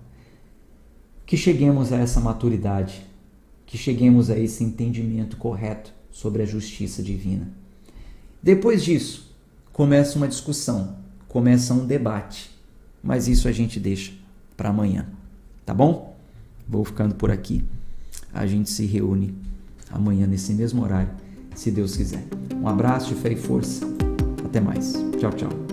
Que cheguemos a essa maturidade, que cheguemos a esse entendimento correto sobre a justiça divina. Depois disso, começa uma discussão, começa um debate, mas isso a gente deixa para amanhã, tá bom? Vou ficando por aqui. A gente se reúne amanhã nesse mesmo horário, se Deus quiser. Um abraço de fé e força. Até mais. Tchau, tchau.